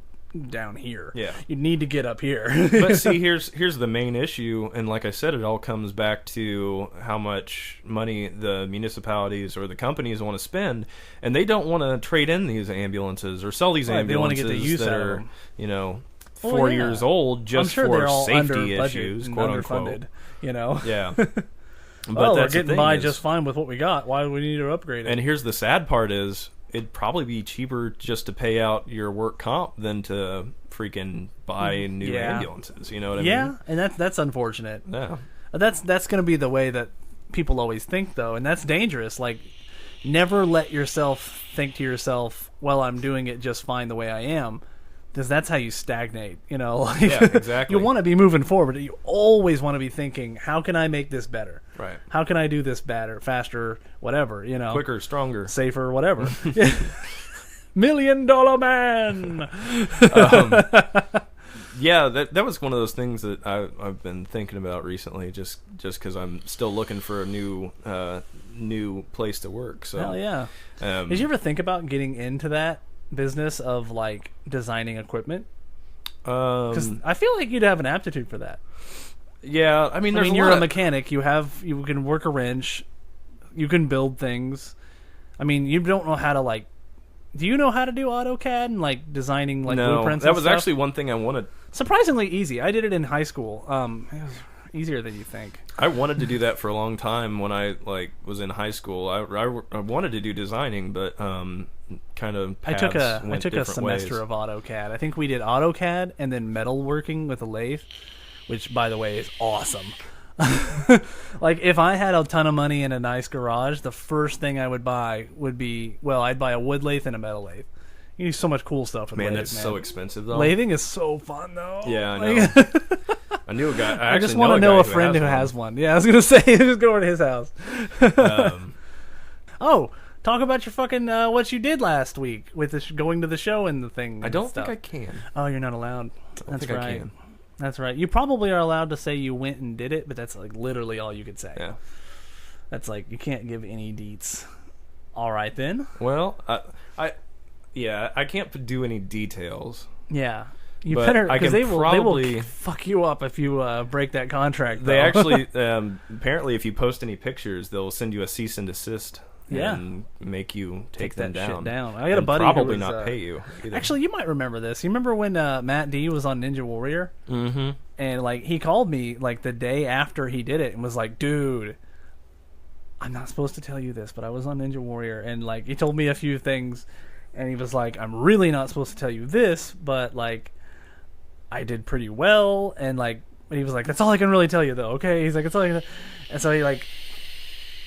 down here. Yeah. You'd need to get up here. But see, here's the main issue, and like I said, it all comes back to how much money the municipalities or the companies want to spend, and they don't want to trade in these ambulances or sell these Right, they wanna ambulances get the use that out of are, them. Well, Well, 4 yeah. years old I'm just sure for they're all under safety budget issues, and quote underfunded. unquote. You know. Yeah. But Well, we're that's the getting thing by is- just fine with what we got. Why do we need to upgrade it? And here's the sad part is, it'd probably be cheaper just to pay out your work comp than to freaking buy new Yeah. ambulances. You know what I yeah, mean? and that's unfortunate. Yeah. That's going to be the way that people always think, though, and that's dangerous. Like, never let yourself think to yourself, "Well, I'm doing it just fine the way I am," because that's how you stagnate. You know, like, Yeah, exactly. you want to be moving forward. You always want to be thinking, "How can I make this better? Right. How can I do this better, faster, whatever? You know, Quicker, stronger. safer, whatever." $1 Million Man. Yeah, that was one of those things that I've been thinking about recently, just because I'm still looking for a new place to work. So Hell yeah. um, Did you ever think about getting into that business of like designing equipment? Because I feel like you'd have an aptitude for that. yeah, I mean, I there's mean, you're a lot. mechanic. You can work a wrench. You can build things. I mean, you don't know how to like. Do you know how to do AutoCAD and like designing like No, blueprints? that and was stuff? actually one thing I wanted. surprisingly easy. I did it in high school. It was easier than you think. I wanted to do that for a long time when I was in high school. I wanted to do designing, but kind of I took a went different semester ways. of AutoCAD. I think we did AutoCAD and then metalworking with a lathe, which by the way is awesome. Like if I had a ton of money in a nice garage, the first thing I would buy would be I'd buy a wood lathe and a metal lathe. You do so much cool stuff with Man, lathes, that's so expensive though. Lathing is so fun though. Yeah, I Like, know. I knew a guy. I just want to know a friend who has one. Yeah, I was gonna say just go over to his house. Um, Oh, talk about your fucking what you did last week with going to the show and the thing. I and don't stuff. think I can. Oh, you're not allowed. I That's think right. I can. That's right. You probably are allowed to say you went and did it, but that's like literally all you could say. Yeah. That's like you can't give any deets. All right then. Well, I can't do any details. Yeah. You But better I because can they will probably- fuck you up if you break that contract. They though. actually apparently, if you post any pictures, they'll send you a cease and desist. Yeah. And make you take them that down. shit down. I got a And buddy who probably was, not pay you. Either. Actually, you might remember this. You remember when Matt D was on Ninja Warrior? Mm-hmm. And like he called me like the day after he did it and was like, "Dude, I'm not supposed to tell you this, but I was on Ninja Warrior, and like he told me a few things, and he was like, I'm really not supposed to tell you this, but like I did pretty well, and like he was like, that's all I can really tell you though. Okay, he's like, that's all I can. And so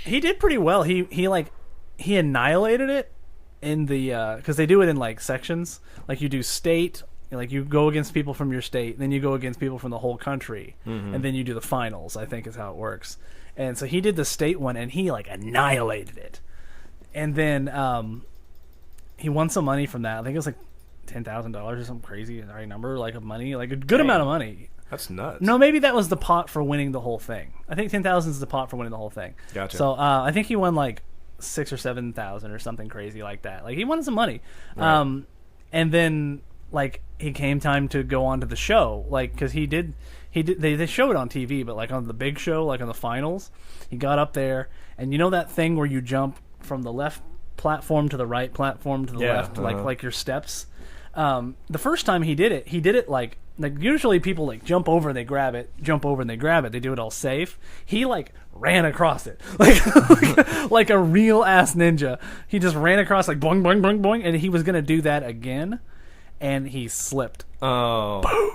he did pretty well. He annihilated it in the because they do it in like sections. Like you do state, like you go against people from your state, then you go against people from the whole country, and then you do the finals. I think is how it works. And so he did the state one, and he like annihilated it. And then he won some money from that. I think it was like $10,000 or some crazy number, like of money, like a good amount of money. That's nuts. No, maybe that was the pot for winning the whole thing. I think 10,000 is the pot for winning the whole thing. Gotcha. So I think he won like 6,000 or 7,000 or something crazy like that. Like he won some money. Right. And then like he came time to go on to the show, like because they show it on TV, but like on the big show, like on the finals, he got up there, and you know that thing where you jump from the left platform to the right platform to the left, like your steps. The first time he did it like usually people like jump over and they grab it, jump over and they grab it. They do it all safe. He like ran across it like a real ass ninja. He just ran across like boing boing boing boing, and he was gonna do that again, and he slipped. Oh, boom!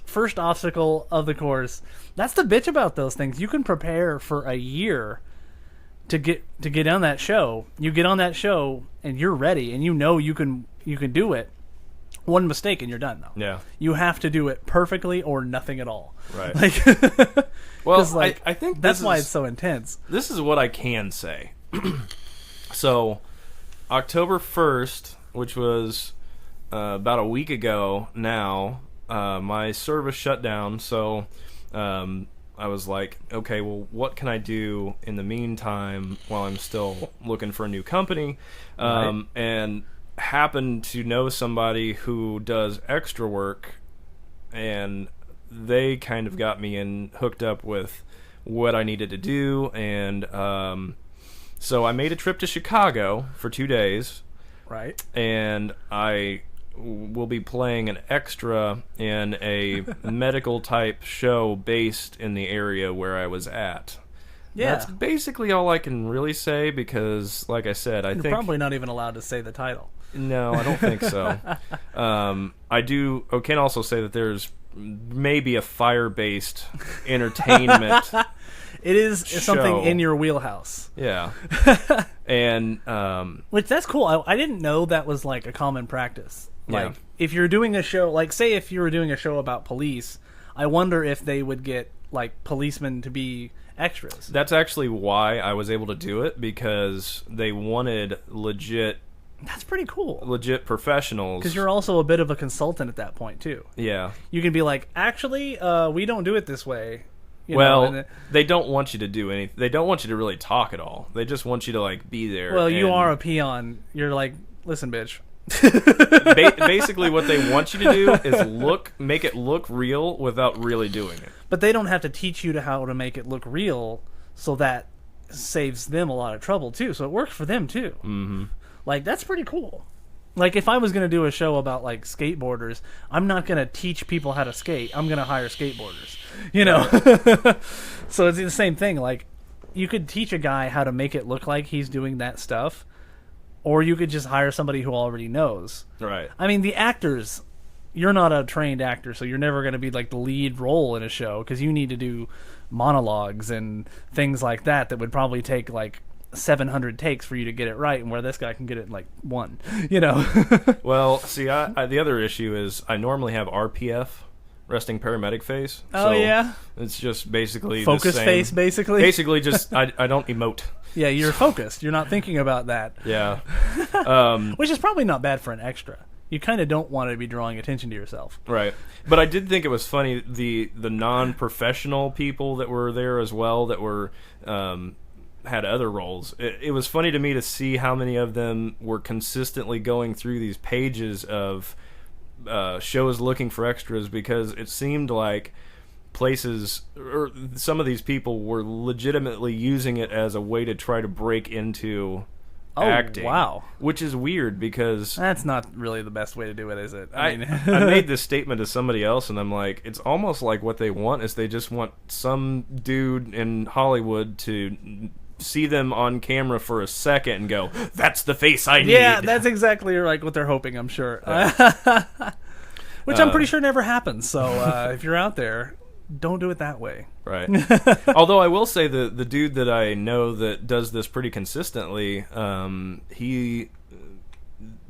First obstacle of the course. That's the bitch about those things. You can prepare for a year to get on that show. You get on that show and you're ready, and you know you can do it. One mistake and you're done, though. yeah. You have to do it perfectly or nothing at all. Right. Like, Well, like, I think that's why it's so intense. This is what I can say. So, October 1st, which was about a week ago now, my service shut down. So, I was like, okay, well, what can I do in the meantime while I'm still looking for a new company? Right. And happened to know somebody who does extra work, and they kind of got me hooked up with what I needed to do, and so I made a trip to Chicago for 2 days, Right. and I will be playing an extra in a medical type show based in the area where I was at. Yeah. That's basically all I can really say, because like I said, You're think probably not even allowed to say the title. no, I don't think so. I can also say that there's maybe a fire-based entertainment. It is something show. in your wheelhouse. Yeah. And Which, that's cool. I didn't know that was like a common practice. Yeah. Like, if you're doing a show, like say if you were doing a show about police, I wonder if they would get like policemen to be extras. that's actually why I was able to do it, because they wanted legit That's pretty cool. professionals. Because you're also a bit of a consultant at that point too. Yeah. You can be like, actually, we don't do it this way. You know, Well, and they don't want you to do anything. They don't want you to really talk at all. They just want you to like be there. well, you and are a peon. You're like, listen, bitch. basically what they want you to do is make it look real without really doing it. But they don't have to teach you how to make it look real, so that saves them a lot of trouble too. So it works for them too. Mm-hmm. Like, that's pretty cool. Like, if I was going to do a show about like skateboarders, I'm not going to teach people how to skate. I'm going to hire skateboarders. You know. So it's the same thing. Like, you could teach a guy how to make it look like he's doing that stuff, or you could just hire somebody who already knows. Right. I mean, the actors, you're not a trained actor, so you're never going to be like the lead role in a show, because you need to do monologues and things like that would probably take like 700 takes for you to get it right, and where this guy can get it in like one, you know. Well, see, the other issue is I normally have RPF, resting paramedic face. Oh, so yeah? It's just basically Focus the same. face, basically. Basically, just I don't emote. Yeah, you're focused. You're not thinking about that. Yeah. Which is probably not bad for an extra. You kind of don't want to be drawing attention to yourself. Right. But I did think it was funny, the non-professional people that were there as well, that were had other roles. It was funny to me to see how many of them were consistently going through these pages of shows looking for extras, because it seemed like places, or some of these people were legitimately using it as a way to try to break into acting. Wow. Which is weird, because That's not really the best way to do it, is it? I made this statement to somebody else, and I'm like, it's almost like what they want is they just want some dude in Hollywood to see them on camera for a second and go, "That's the face I need." Yeah, that's exactly like what they're hoping, I'm sure. Which I'm pretty sure never happens. So if you're out there, don't do it that way. Right. Although I will say the dude that I know that does this pretty consistently, he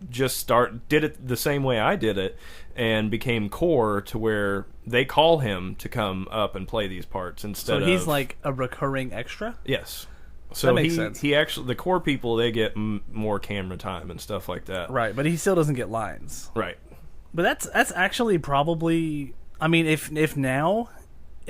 just did it the same way I did it, and became core to where they call him to come up and play these parts instead of... So he's like a recurring extra? Yes. So that makes sense. He actually, the core people, they get more camera time and stuff like that. Right, but he still doesn't get lines. Right. But that's actually probably... I mean, if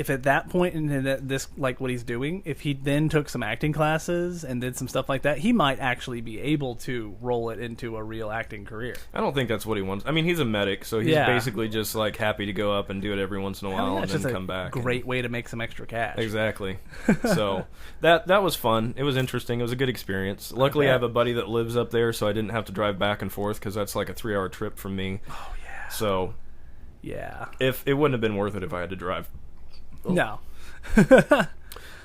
at that point in this, like what he's doing, if he then took some acting classes and did some stuff like that, he might actually be able to roll it into a real acting career. I don't think that's what he wants. I mean, he's a medic, so he's basically just like happy to go up and do it every once in a while and then come back. Great way to make some extra cash. Exactly. So that was fun. It was interesting. It was a good experience. Luckily, I have a buddy that lives up there, so I didn't have to drive back and forth because that's like a 3-hour trip from me. Oh yeah. So yeah, if it wouldn't have been worth it if I had to drive. No. So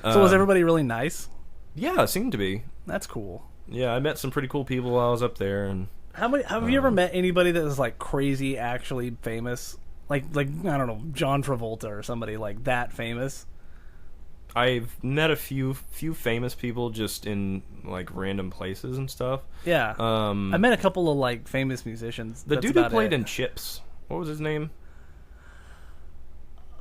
was everybody really nice? Yeah, it seemed to be. That's cool. Yeah, I met some pretty cool people while I was up there. And have you ever met anybody that was like crazy, actually famous? Like I don't know, John Travolta or somebody like that famous? I've met a few famous people just in like random places and stuff. Yeah. I met a couple of like famous musicians. The dude who played in Chips. What was his name?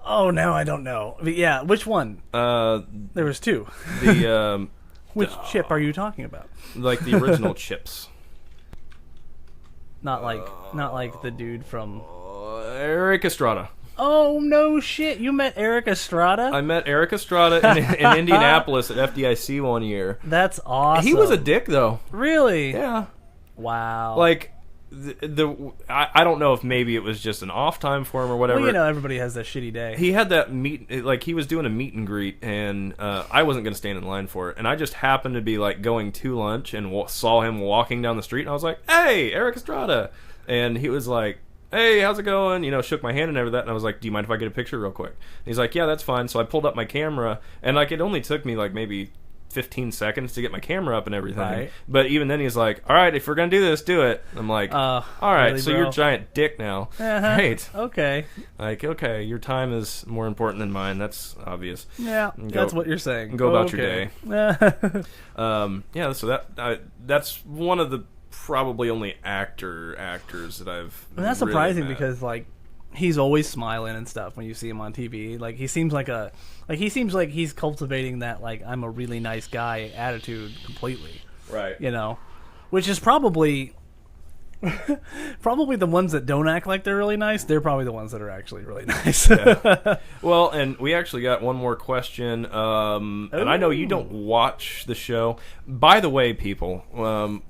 Oh, now I don't know. But yeah, which one? There was two. The which chip are you talking about? Like the original Chips. Not like the dude from Eric Estrada. Oh no shit! You met Eric Estrada? I met Eric Estrada in Indianapolis at FDIC one year. That's awesome. He was a dick though. Really? Yeah. Wow. Like I don't know if maybe it was just an off time for him or whatever. Well, everybody has that shitty day. He had that he was doing a meet and greet, and I wasn't going to stand in line for it, and I just happened to be like going to lunch and saw him walking down the street, and I was like, "Hey, Eric Estrada," and he was like, "Hey, how's it going?" Shook my hand and everything, and I was like, "Do you mind if I get a picture real quick?" And he's like, "Yeah, that's fine." So I pulled up my camera, and like it only took me like maybe 15 seconds to get my camera up and everything. Right. But even then he's like, "All right, if we're going to do this, do it." I'm like, "All right, really, so you're a giant dick now." Great. Okay. Like, okay, your time is more important than mine. That's obvious. Yeah, that's what you're saying. Go about your day. Yeah, so that's one of the probably only actors that I've that's really surprising met. Because like he's always smiling and stuff when you see him on TV. Like he seems like he's cultivating that like I'm a really nice guy attitude completely. Right. Which is probably the ones that don't act like they're really nice. They're probably the ones that are actually really nice. Yeah. Well, and we actually got one more question. And I know you don't watch the show. By the way, people,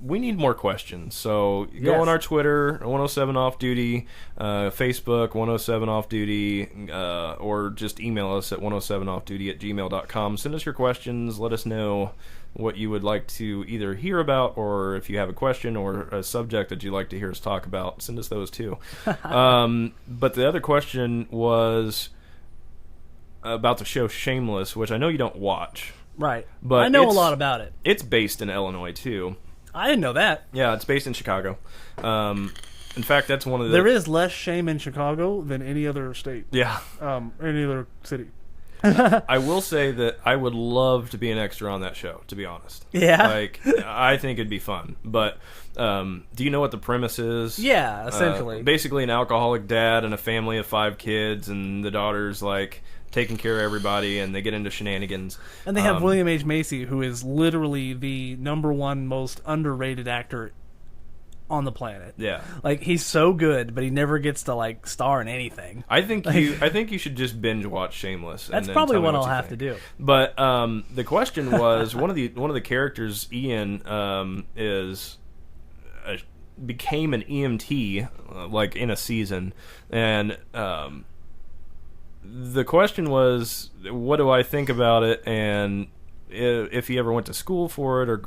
we need more questions. So go on our Twitter, 107 Off Duty, Facebook, 107 Off Duty, or just email us at 107offduty@gmail.com. Send us your questions. Let us know what you would like to either hear about, or if you have a question or a subject that you'd like to hear us talk about, send us those too. But the other question was about the show Shameless, which I know you don't watch. Right. But I know a lot about it. It's based in Illinois too. I didn't know that. Yeah, it's based in Chicago. In fact, that's one of the... There is less shame in Chicago than any other state. Yeah. Any other city. I will say that I would love to be an extra on that show, to be honest. Yeah? Like, I think it'd be fun. But do you know what the premise is? Yeah, essentially. Basically an alcoholic dad and a family of 5 kids, and the daughter's like taking care of everybody, and they get into shenanigans. And they have William H. Macy, who is literally the #1 most underrated actor on the planet. Yeah. Like, he's so good, but he never gets to like star in anything. I think you should just binge watch Shameless. That's probably what I'll have to do. But the question was, one of the characters, Ian, became an EMT like in a season, and the question was, what do I think about it, and if he ever went to school for it or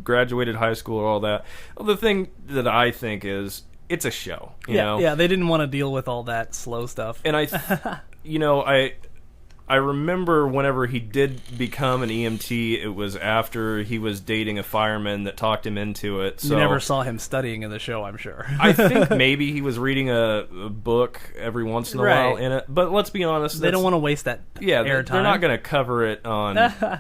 graduated high school or all that. Well, the thing that I think is, it's a show. You know? Yeah, they didn't want to deal with all that slow stuff. And I I remember whenever he did become an EMT, it was after he was dating a fireman that talked him into it. So you never saw him studying in the show, I'm sure. I think maybe he was reading a book every once in a while in it. But let's be honest, they don't want to waste that airtime. They're not going to cover it on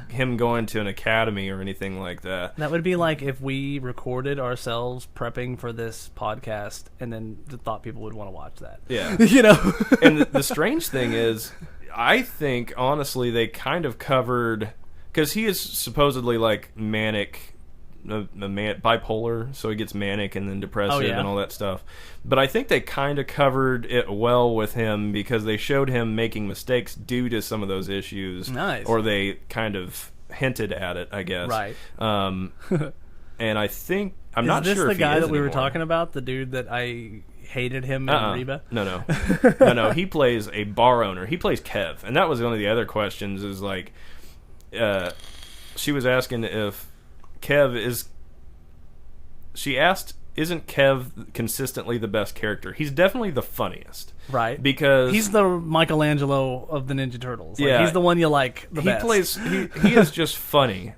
him going to an academy or anything like that. That would be like if we recorded ourselves prepping for this podcast and then thought people would want to watch that. Yeah. You know? And the strange thing is, I think, honestly, they kind of covered... Because he is supposedly, like, manic... bipolar, so he gets manic and then depressive and all that stuff. But I think they kind of covered it well with him because they showed him making mistakes due to some of those issues. Nice. Or they kind of hinted at it, I guess. Right. And I think... I'm is not this sure the if guy he is that we were anymore. talking about? The dude that I hated him in Reba? No. He plays a bar owner. He plays Kev. And that was one of the other questions is like... she was asking if Kev is... She asked, isn't Kev consistently the best character? He's definitely the funniest. Right. Because... he's the Michelangelo of the Ninja Turtles. Like, yeah. He's the one you like the best. He is just funny.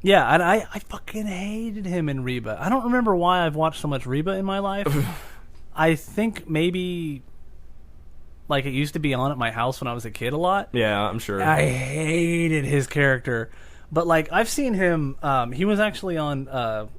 Yeah, and I fucking hated him in Reba. I don't remember why I've watched so much Reba in my life. I think maybe... like, it used to be on at my house when I was a kid a lot. Yeah, I'm sure. I hated his character. But, like, I've seen him... he was actually on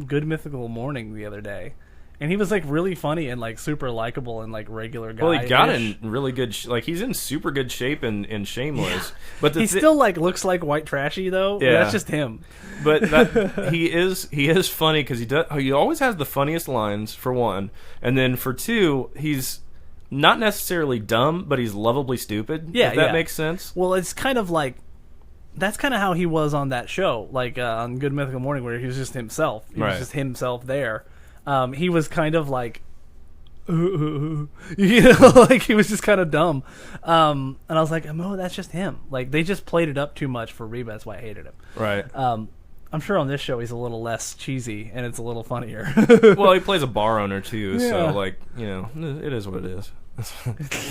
Good Mythical Morning the other day. And he was, like, really funny and, like, super likable and, like, regular guy. Well, he got in really good... like, he's in super good shape in Shameless. Yeah. But he still, like, looks like White Trashy, though. Yeah. That's just him. But he is funny because he always has the funniest lines, for one. And then, for two, he's... not necessarily dumb, but he's lovably stupid. Yeah, if that makes sense. Well, it's kind of like that's kind of how he was on that show, like on Good Mythical Morning, where he was just himself. He was just himself there. He was kind of like, you know, like he was just kind of dumb. And I was like, oh, that's just him. Like they just played it up too much for Reba. That's why I hated him. Right. I'm sure on this show he's a little less cheesy and it's a little funnier. Well, he plays a bar owner too, so like it is what it is.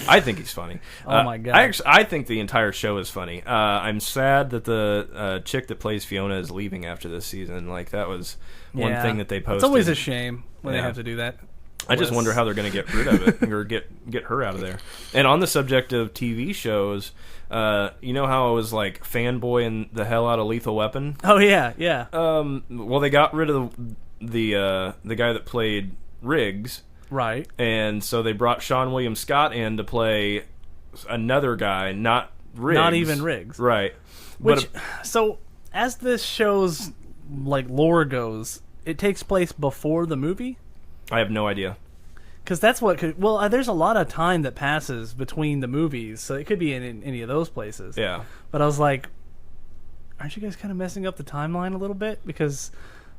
I think he's funny. Oh my god! I think the entire show is funny. I'm sad that the chick that plays Fiona is leaving after this season. Like that was one thing that they posted. It's always a shame when they have to do that. I just wonder how they're going to get rid of it or get her out of there. And on the subject of TV shows, you know how I was like fanboying the hell out of Lethal Weapon? Oh yeah, yeah. Well, they got rid of the guy that played Riggs. Right. And so they brought Sean William Scott in to play another guy, not Riggs. Not even Riggs. Right. So as this show's like lore goes, it takes place before the movie? I have no idea. Because that's what could... well, there's a lot of time that passes between the movies, so it could be in any of those places. Yeah. But I was like, aren't you guys kind of messing up the timeline a little bit? Because...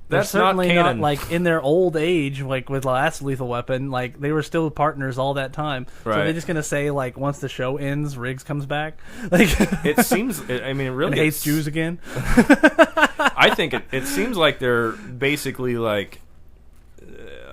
that's certainly not canon. Like in their old age, like with the last Lethal Weapon, like they were still partners all that time. Right. So they're just gonna say like once the show ends, Riggs comes back. Like it seems. I mean, it really and hates Jews again. I think it seems like they're basically like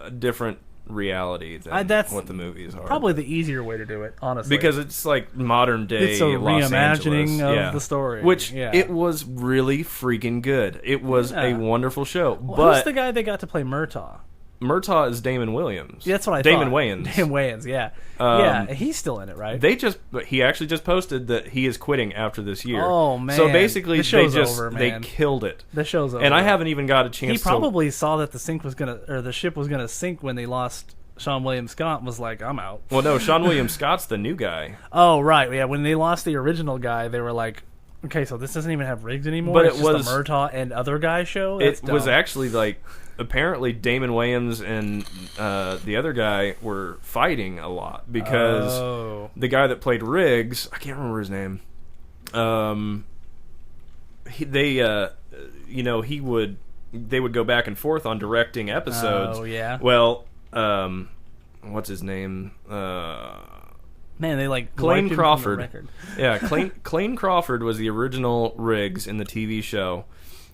a different reality than that's what the movies are. Probably the easier way to do it, honestly, because it's like modern day. It's a Los reimagining Angeles. of the story, which it was really freaking good. It was a wonderful show. Well, but who's the guy they got to play Murtaugh? Murtaugh is Damon Williams. Yeah, that's what I Damon thought. Wayans. Damon Wayans, yeah. Yeah, he's still in it, right? He actually just posted that he is quitting after this year. Oh, man. So basically, The show's they just over, they man. killed it. The show's over. And I haven't even got a chance He probably saw that the ship was gonna sink when they lost Sean William Scott and was like, I'm out. Well, no, Sean William Scott's the new guy. Oh, right. Yeah, when they lost the original guy, they were like, okay, so this doesn't even have Riggs anymore? But it's it just was the Murtaugh and other guy show? That's it was dumb. actually like, apparently Damon Wayans and the other guy were fighting a lot because the guy that played Riggs, I can't remember his name. They would go back and forth on directing episodes. Oh, yeah. Well, what's his name? Man, they like Clayne wiped him from the Crawford. record. Yeah, Clayne Crawford was the original Riggs in the TV show,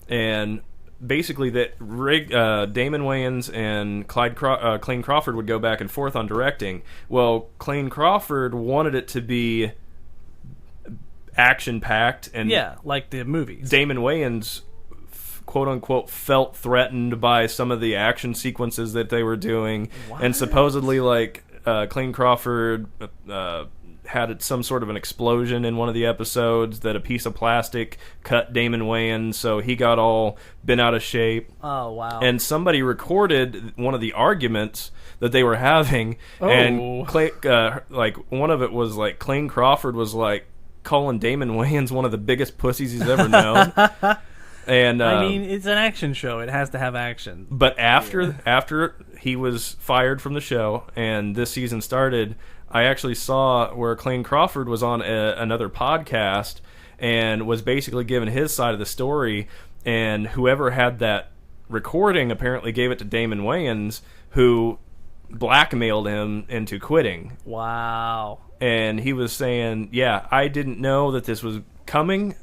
and basically that Damon Wayans and Clayne Crawford would go back and forth on directing. Well, Clayne Crawford wanted it to be action-packed. And yeah, like the movies. Damon Wayans, quote-unquote, felt threatened by some of the action sequences that they were doing. What? And supposedly, like, Clayne Crawford had some sort of an explosion in one of the episodes that a piece of plastic cut Damon Wayans, so he got all bent out of shape. Oh, wow. And somebody recorded one of the arguments that they were having, and like one of it was like Clayne Crawford was like calling Damon Wayans one of the biggest pussies he's ever known. And I mean, it's an action show; it has to have action. But after he was fired from the show and this season started, I actually saw where Clayne Crawford was on another podcast and was basically giving his side of the story, and whoever had that recording apparently gave it to Damon Wayans, who blackmailed him into quitting. Wow. And he was saying, yeah, I didn't know that this was coming.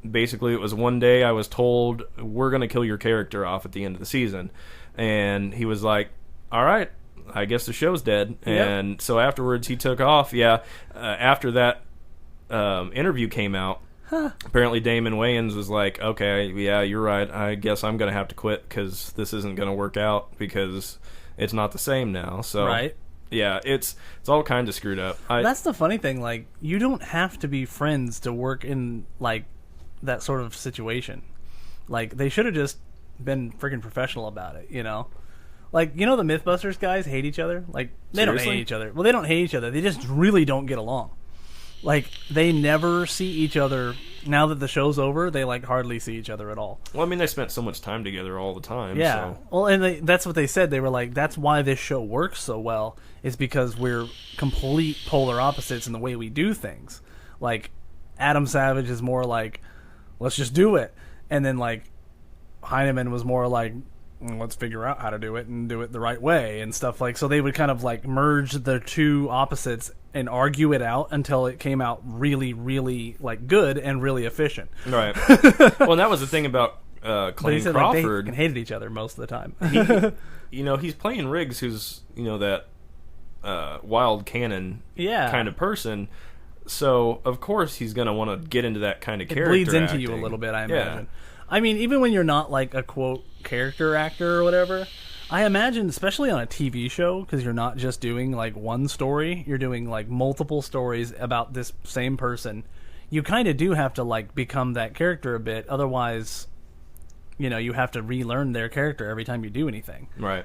Basically, it was one day I was told, we're going to kill your character off at the end of the season. And he was like, all right, I guess the show's dead. Yep. And so afterwards he took off. Yeah, after that interview came out, apparently Damon Wayans was like, okay, yeah, you're right. I guess I'm going to have to quit because this isn't going to work out because it's not the same now. So Right. Yeah, it's all kind of screwed up. That's the funny thing. Like, you don't have to be friends to work in, like, that sort of situation. Like, they should have just been freaking professional about it, you know? Like, you know the Mythbusters guys hate each other? Like, they Seriously? don't hate each other. Well, they don't hate each other. They just really don't get along. Like, they never see each other. Now that the show's over, they, like, hardly see each other at all. Well, I mean, they spent so much time together all the time. Yeah. So. Well, and that's what they said. They were like, that's why this show works so well, is because we're complete polar opposites in the way we do things. Like, Adam Savage is more like, let's just do it. And then, like, Heineman was more like, let's figure out how to do it and do it the right way and stuff. Like, so they would kind of, like, merge the two opposites and argue it out until it came out really, really, like, good and really efficient. Right. Well, and that was the thing about But he Clayne said, like, Crawford. they hated each other most of the time. He's playing Riggs, who's, that wild cannon Yeah. kind of person. So, of course, he's going to want to get into that kind of It character bleeds into acting. you a little bit, I Yeah. imagine. I mean, even when you're not, like, a, quote, character actor or whatever, I imagine, especially on a TV show, because you're not just doing, like, one story, you're doing, like, multiple stories about this same person, you kind of do have to, like, become that character a bit. Otherwise, you have to relearn their character every time you do anything. Right.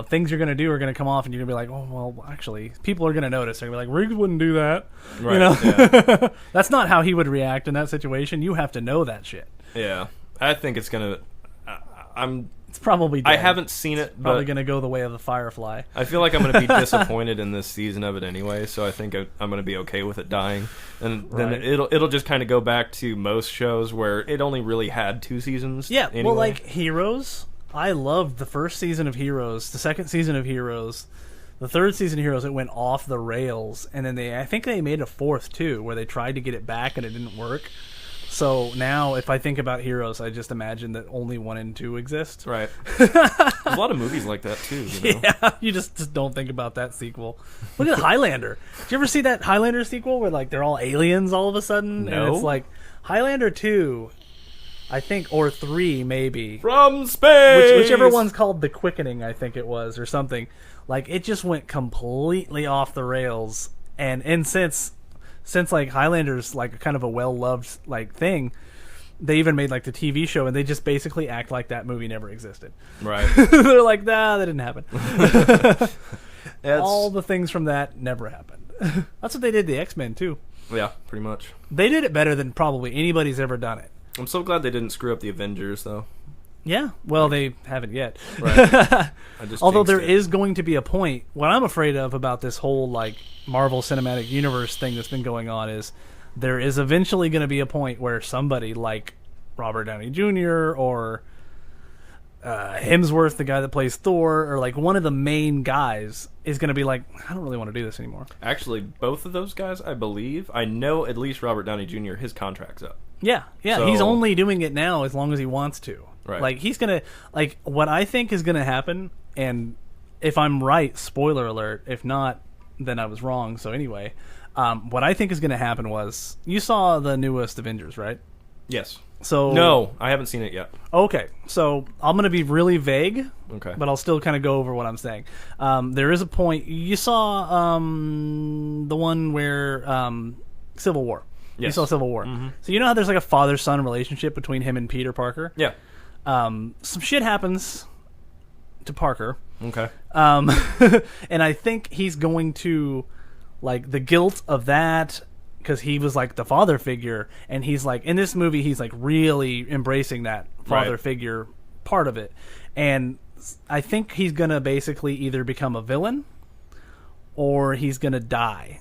Things you're going to do are going to come off, and you're going to be like, oh, well, actually, people are going to notice. They're going to be like, Riggs wouldn't do that. Right. Yeah. That's not how he would react in that situation. You have to know that shit. Yeah. I think it's going to... It's probably dead. I haven't seen it, Probably but going to go the way of the Firefly. I feel like I'm going to be disappointed in this season of it anyway, so I think I'm going to be okay with it dying. And then Right. it'll just kind of go back to most shows where it only really had 2 seasons. Yeah, anyway. well, like Heroes, I loved the first season of Heroes, the second season of Heroes, the third season of Heroes. It went off the rails, and then I think they made a fourth too, where they tried to get it back and it didn't work. So now, if I think about Heroes, I just imagine that only 1 and 2 exist. Right. There's a lot of movies like that too. Yeah, you just don't think about that sequel. Look at Highlander. Did you ever see that Highlander sequel where, like, they're all aliens all of a sudden? No. And it's like Highlander 2, I think, or 3 maybe. From space. Whichever one's called The Quickening, I think it was, or something. Like, it just went completely off the rails. And since like Highlander's like kind of a well-loved like thing, they even made like the TV show, and they just basically act like that movie never existed. Right. They're like, nah, that didn't happen. It's- All the things from that never happened. That's what they did to the X-Men too. Yeah, pretty much. They did it better than probably anybody's ever done it. I'm so glad they didn't screw up the Avengers, though. Yeah, well, they haven't yet. Right. I just Although jinxed there is going to be a point, what I'm afraid of about this whole like Marvel Cinematic Universe thing that's been going on is there is eventually going to be a point where somebody like Robert Downey Jr. or Hemsworth, the guy that plays Thor, or like one of the main guys is going to be like, I don't really want to do this anymore. Actually, both of those guys, I believe, I know at least Robert Downey Jr., his contract's up. Yeah, So- he's only doing it now as long as he wants to. Right. Like, he's going to, like, what I think is going to happen, and if I'm right, spoiler alert, if not, then I was wrong, so anyway, What I think is going to happen was, you saw the newest Avengers, right? Yes. So No, I haven't seen it yet. Okay, so I'm going to be really vague, Okay. but I'll still kind of go over what I'm saying. There is a point. You saw the one where Civil War. You Yes. saw Civil War. So you know how there's like a father-son relationship between him and Peter Parker? Yeah. Some shit happens to Parker. Okay. And I think he's going to, like, the guilt of that, because he was like the father figure, and he's like, in this movie, he's like really embracing that father Right. figure part of it. And I think he's going to basically either become a villain or he's going to die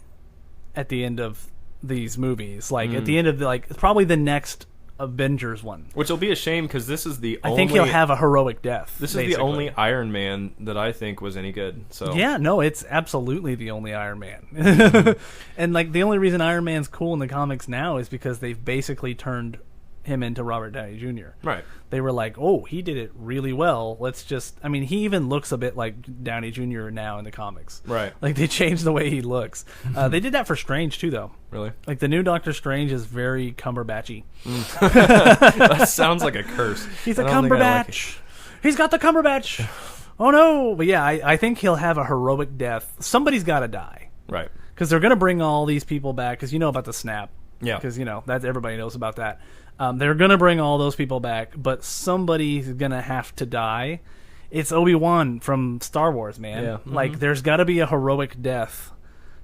at the end of these movies. Like, at the end of probably the next Avengers one. Which will be a shame because this is the only. I think he'll have a heroic death. This is basically. the only Iron Man that I think was any good. So Yeah, no, it's absolutely the only Iron Man. And like the only reason Iron Man's cool in the comics now is because they've basically turned him into Robert Downey Jr. Right. They were like, oh, he did it really well. Let's just, I mean, he even looks a bit like Downey Jr. now in the comics. Right. Like they changed the way he looks. They did that for Strange too, though. Really? Like the new Doctor Strange is very Cumberbatchy. That sounds like a curse. He's a I don't think I like it. Cumberbatch. He's got the Cumberbatch. Oh no! But yeah, I think he'll have a heroic death. Somebody's got to die. Right. Because they're going to bring all these people back. Because you know about the snap. Yeah. Because, you know, that's, everybody knows about that. They're going to bring all those people back. But somebody's going to have to die. It's Obi-Wan from Star Wars, man. Yeah. Like, there's got to be a heroic death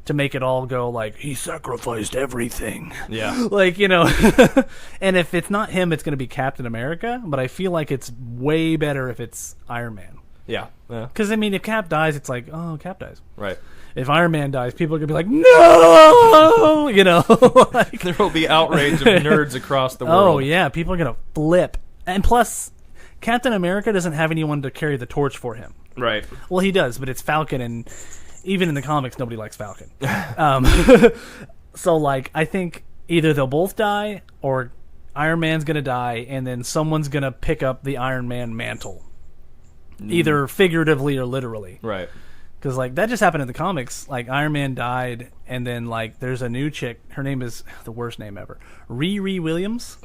to make it all go like, he sacrificed everything. Yeah. Like, you know. And if it's not him, it's going to be Captain America. But I feel like it's way better if it's Iron Man. Yeah. Yeah. Because, I mean, if Cap dies, it's like, oh, Cap dies. Right. If Iron Man dies, people are going to be like, no! You know? Like, There will be outrage of nerds across the world. oh, yeah. People are going to flip. And plus, Captain America doesn't have anyone to carry the torch for him. Right. Well, he does, but it's Falcon, and even in the comics, nobody likes Falcon. So, like, I think either they'll both die, or Iron Man's going to die, and then someone's going to pick up the Iron Man mantle. Either figuratively or literally. Right. Because, like, that just happened in the comics. Like, Iron Man died, and then, like, there's a new chick. Her name is the worst name ever. Riri Williams.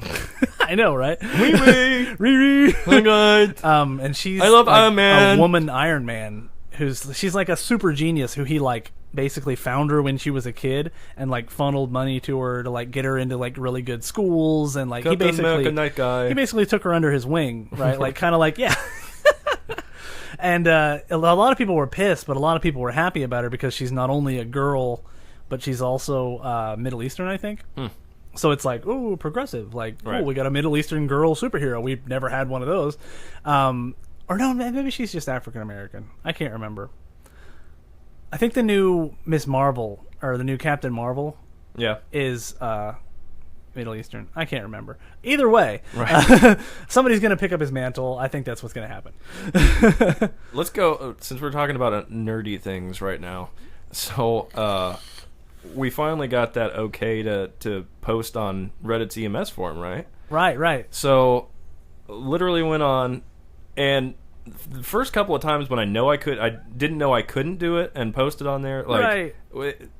I know, right? Riri! Riri! Oh my god. And she's I love like, Iron Man. a woman Iron Man. She's like a super genius who he, like, basically found her when she was a kid and, like, funneled money to her to, like, get her into, like, really good schools. And, like, Captain America night guy. he basically took her under his wing, right? Like, kind of like, yeah. And a lot of people were pissed, but a lot of people were happy about her because she's not only a girl, but she's also Middle Eastern, I think. So it's like, ooh, progressive. Like, Right. oh, we got a Middle Eastern girl superhero. We've never had one of those. Or no, maybe she's just African American. I can't remember. I think the new Miss Marvel, or the new Captain Marvel, Yeah. is Middle Eastern. I can't remember. Either way, Right. somebody's going to pick up his mantle. I think that's what's going to happen. Let's go, since we're talking about nerdy things right now. So, we finally got that okay to post on Reddit's EMS forum, right? Right. So, literally went on, and the first couple of times when I didn't know I couldn't do it and post it on there, like,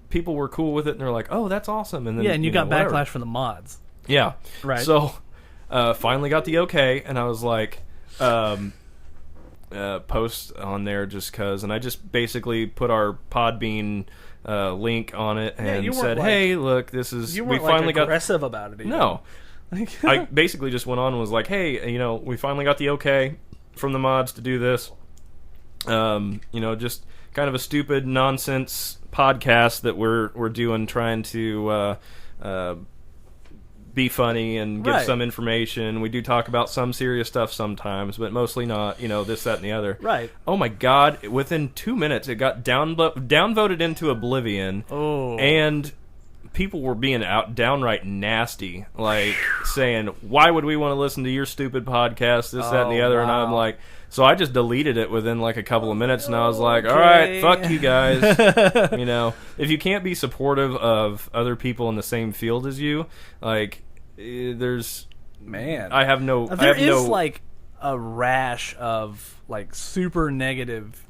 people were cool with it, and they're like, oh, that's awesome. And then, Yeah, and you got whatever. backlash from the mods. Yeah. Right. So, finally got the okay, and I was like, post on there just because, and I just basically put our Podbean link on it and you weren't said, like- hey, look, this is, You we weren't finally got, aggressive about it. Either. no. Like, I basically just went on and was like, hey, we finally got the okay from the mods to do this. Just kind of a stupid nonsense podcast that we're doing, trying to be funny and give Right. some information. We do talk about some serious stuff sometimes, but mostly not, this, that, and the other. Right. Oh my god, within 2 minutes it got downvoted into oblivion. Oh. And people were being downright nasty, like saying, why would we want to listen to your stupid podcast, this, that, and the Oh, other. And wow. I'm like, so I just deleted it within like a couple of minutes, and I was like, all Okay. right, fuck you guys. If you can't be supportive of other people in the same field as you, like, there's, Man. I have no, There is no, like a rash of like super negative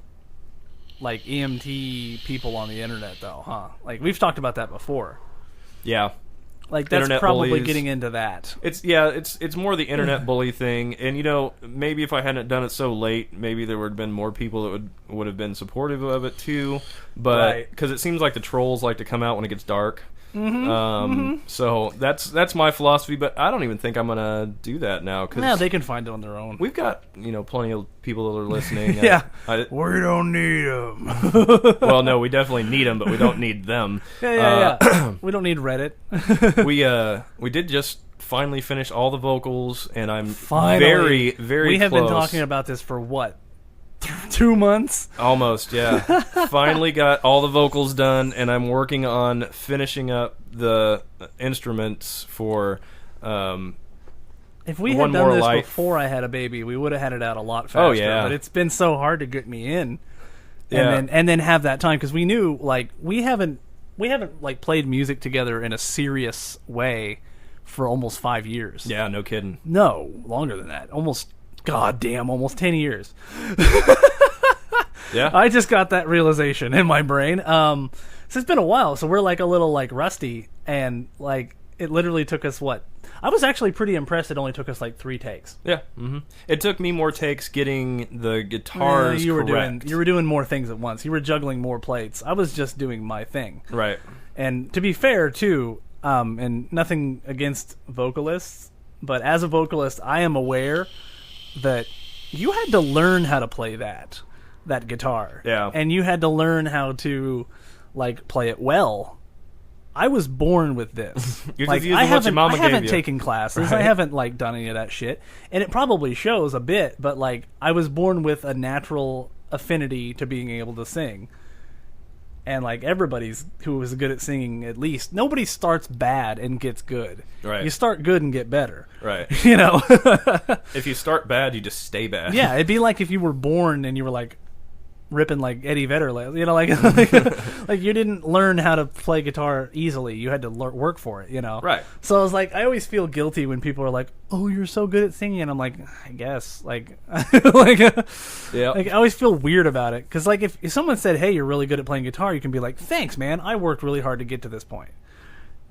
like EMT people on the internet, though, huh? Like we've talked about that before. Yeah. Like that's Internet probably bullies. getting into that. It's more the internet bully thing, and maybe if I hadn't done it so late, maybe there would have been more people that would have been supportive of it too. But because it seems like the trolls like to come out when it gets dark. So that's my philosophy, but I don't even think I'm gonna do that now. Cause Yeah, they can find it on their own. we've got plenty of people that are listening. Yeah. We don't need them. Well, no, we definitely need them, but we don't need them. Yeah. We don't need Reddit. We did just finally finish all the vocals, and I'm Finally. very, very We have close. been talking about this for what? 2 months? Almost, yeah. Finally got all the vocals done, and I'm working on finishing up the instruments for If we One had done More this Light. before I had a baby, we would have had it out a lot faster. Oh, yeah. But it's been so hard to get me in, Yeah. and then have that time because we knew like we haven't like played music together in a serious way for almost 5 years. Yeah, no kidding. No, longer than that. Almost 10 years. Yeah. I just got that realization in my brain. So it's been a while, so we're like a little like rusty, and like it literally took us what? I was actually pretty impressed. It only took us like 3 takes. Yeah. It took me more takes getting the guitars you were correct. doing more things at once. You were juggling more plates. I was just doing my thing. Right. And to be fair, too, and nothing against vocalists, but as a vocalist, I am aware that you had to learn how to play that guitar. Yeah. And you had to learn how to like play it well. I was born with this. You're Like just using what your mama I haven't gave you. taken classes. I Right. haven't like done any of that shit. And it probably shows a bit, but like I was born with a natural affinity to being able to sing. And like everybody's who is good at singing, at least nobody starts bad and gets good. Right. You start good and get better. Right. You know. If you start bad, you just stay bad. Yeah, it'd be like if you were born and you were like ripping like Eddie Vedder, you know, like like you didn't learn how to play guitar easily. You had to work for it, you know. Right. So I was like, I always feel guilty when people are like, "Oh, you're so good at singing," and I'm like, I guess, like, Yeah. like I always feel weird about it because like if someone said, "Hey, you're really good at playing guitar," you can be like, "Thanks, man. I worked really hard to get to this point."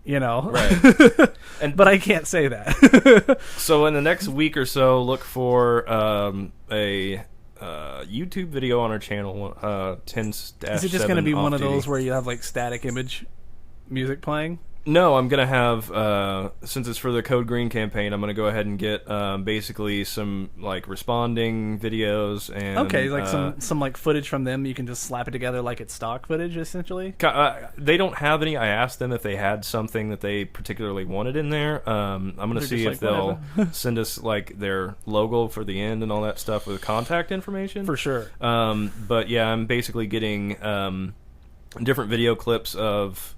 You know. Right. But I can't say that. So in the next week or so, look for a YouTube video on our channel. 10 Is it just going to be one of those where? where you have like static image music playing? No, I'm gonna have since it's for the Code Green campaign, I'm gonna go ahead and get basically some like responding videos and Okay, like some like footage from them. You can just slap it together like it's stock footage, essentially. They don't have any. I asked them if they had something that they particularly wanted in there. I'm gonna They're see just if like, they'll send us like their logo for the end and all that stuff with contact information For sure. But yeah, I'm basically getting different video clips of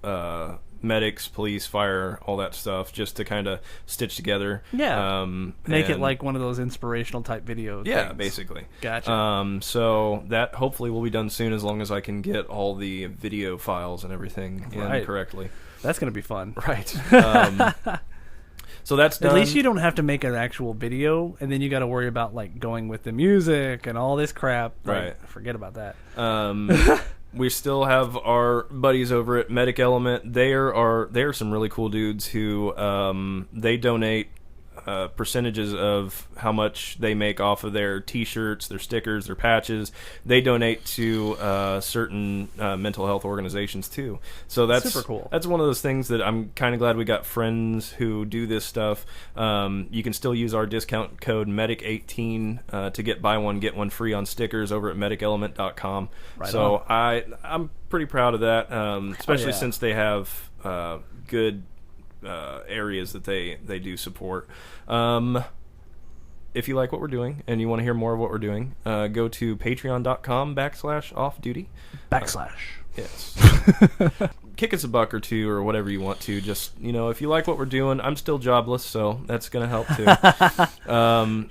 medics, police, fire, all that stuff, just to kind of stitch together. Yeah. Make it and- like one of those inspirational type videos. yeah, basically. Gotcha. So that hopefully will be done soon, as long as I can get all the video files and everything in Right. correctly. That's going to be fun. Right. So that's done. At least you don't have to make an actual video, and then you got to worry about like going with the music and all this crap. Like, Right. forget about that. We still have our buddies over at Medic Element. They are some really cool dudes who they donate percentages of how much they make off of their T-shirts, their stickers, their patches. They donate to certain mental health organizations too. So that's Super cool. That's one of those things that I'm kind of glad we got friends who do this stuff. You can still use our discount code MEDIC18 to get buy one get one free on stickers over at medicelement.com. Right so on. I'm pretty proud of that, especially yeah. since they have good areas that they do support. If you like what we're doing and you want to hear more of what we're doing, go to patreon.com/offduty. Yes. Kick us a buck or two or whatever you want to. Just, if you like what we're doing, I'm still jobless, so that's going to help too.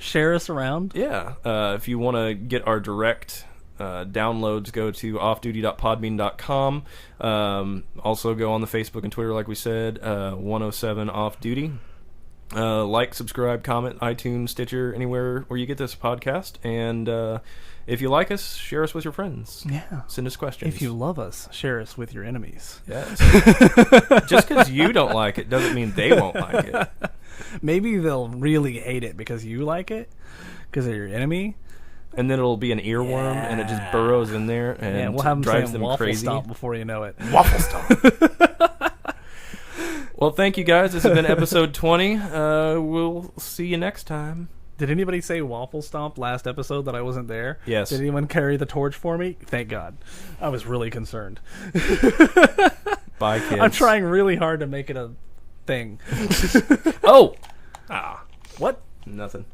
Share us around. Yeah. If you want to get our direct downloads, go to offduty.podbean.com. Also go on the Facebook and Twitter, like we said, 107 Off Duty. Like, subscribe, comment, iTunes, Stitcher, anywhere where you get this podcast. And if you like us, share us with your friends. Yeah. Send us questions. If you love us, share us with your enemies. Yes. Just because you don't like it doesn't mean they won't like it. Maybe they'll really hate it because you like it, because they're your enemy. And then it'll be an earworm, and it just burrows in there and we'll have them drives saying them waffle crazy. stomp before you know it. Waffle stomp. Well, thank you guys. This has been episode 20. We'll see you next time. Did anybody say waffle stomp last episode that I wasn't there? Yes. Did anyone carry the torch for me? Thank God. I was really concerned. Bye, kids. I'm trying really hard to make it a thing. Oh! What? Nothing.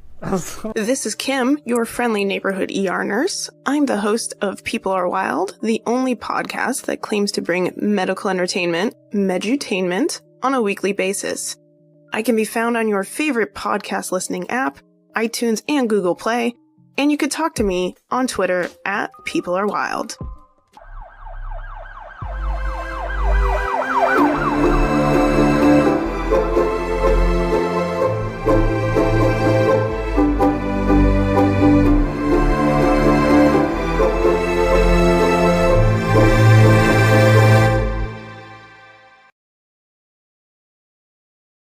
This is Kim, your friendly neighborhood ER nurse. I'm the host of People Are Wild, the only podcast that claims to bring medical entertainment, medutainment, on a weekly basis. I can be found on your favorite podcast listening app, iTunes and Google Play, and you could talk to me on Twitter at People Are Wild.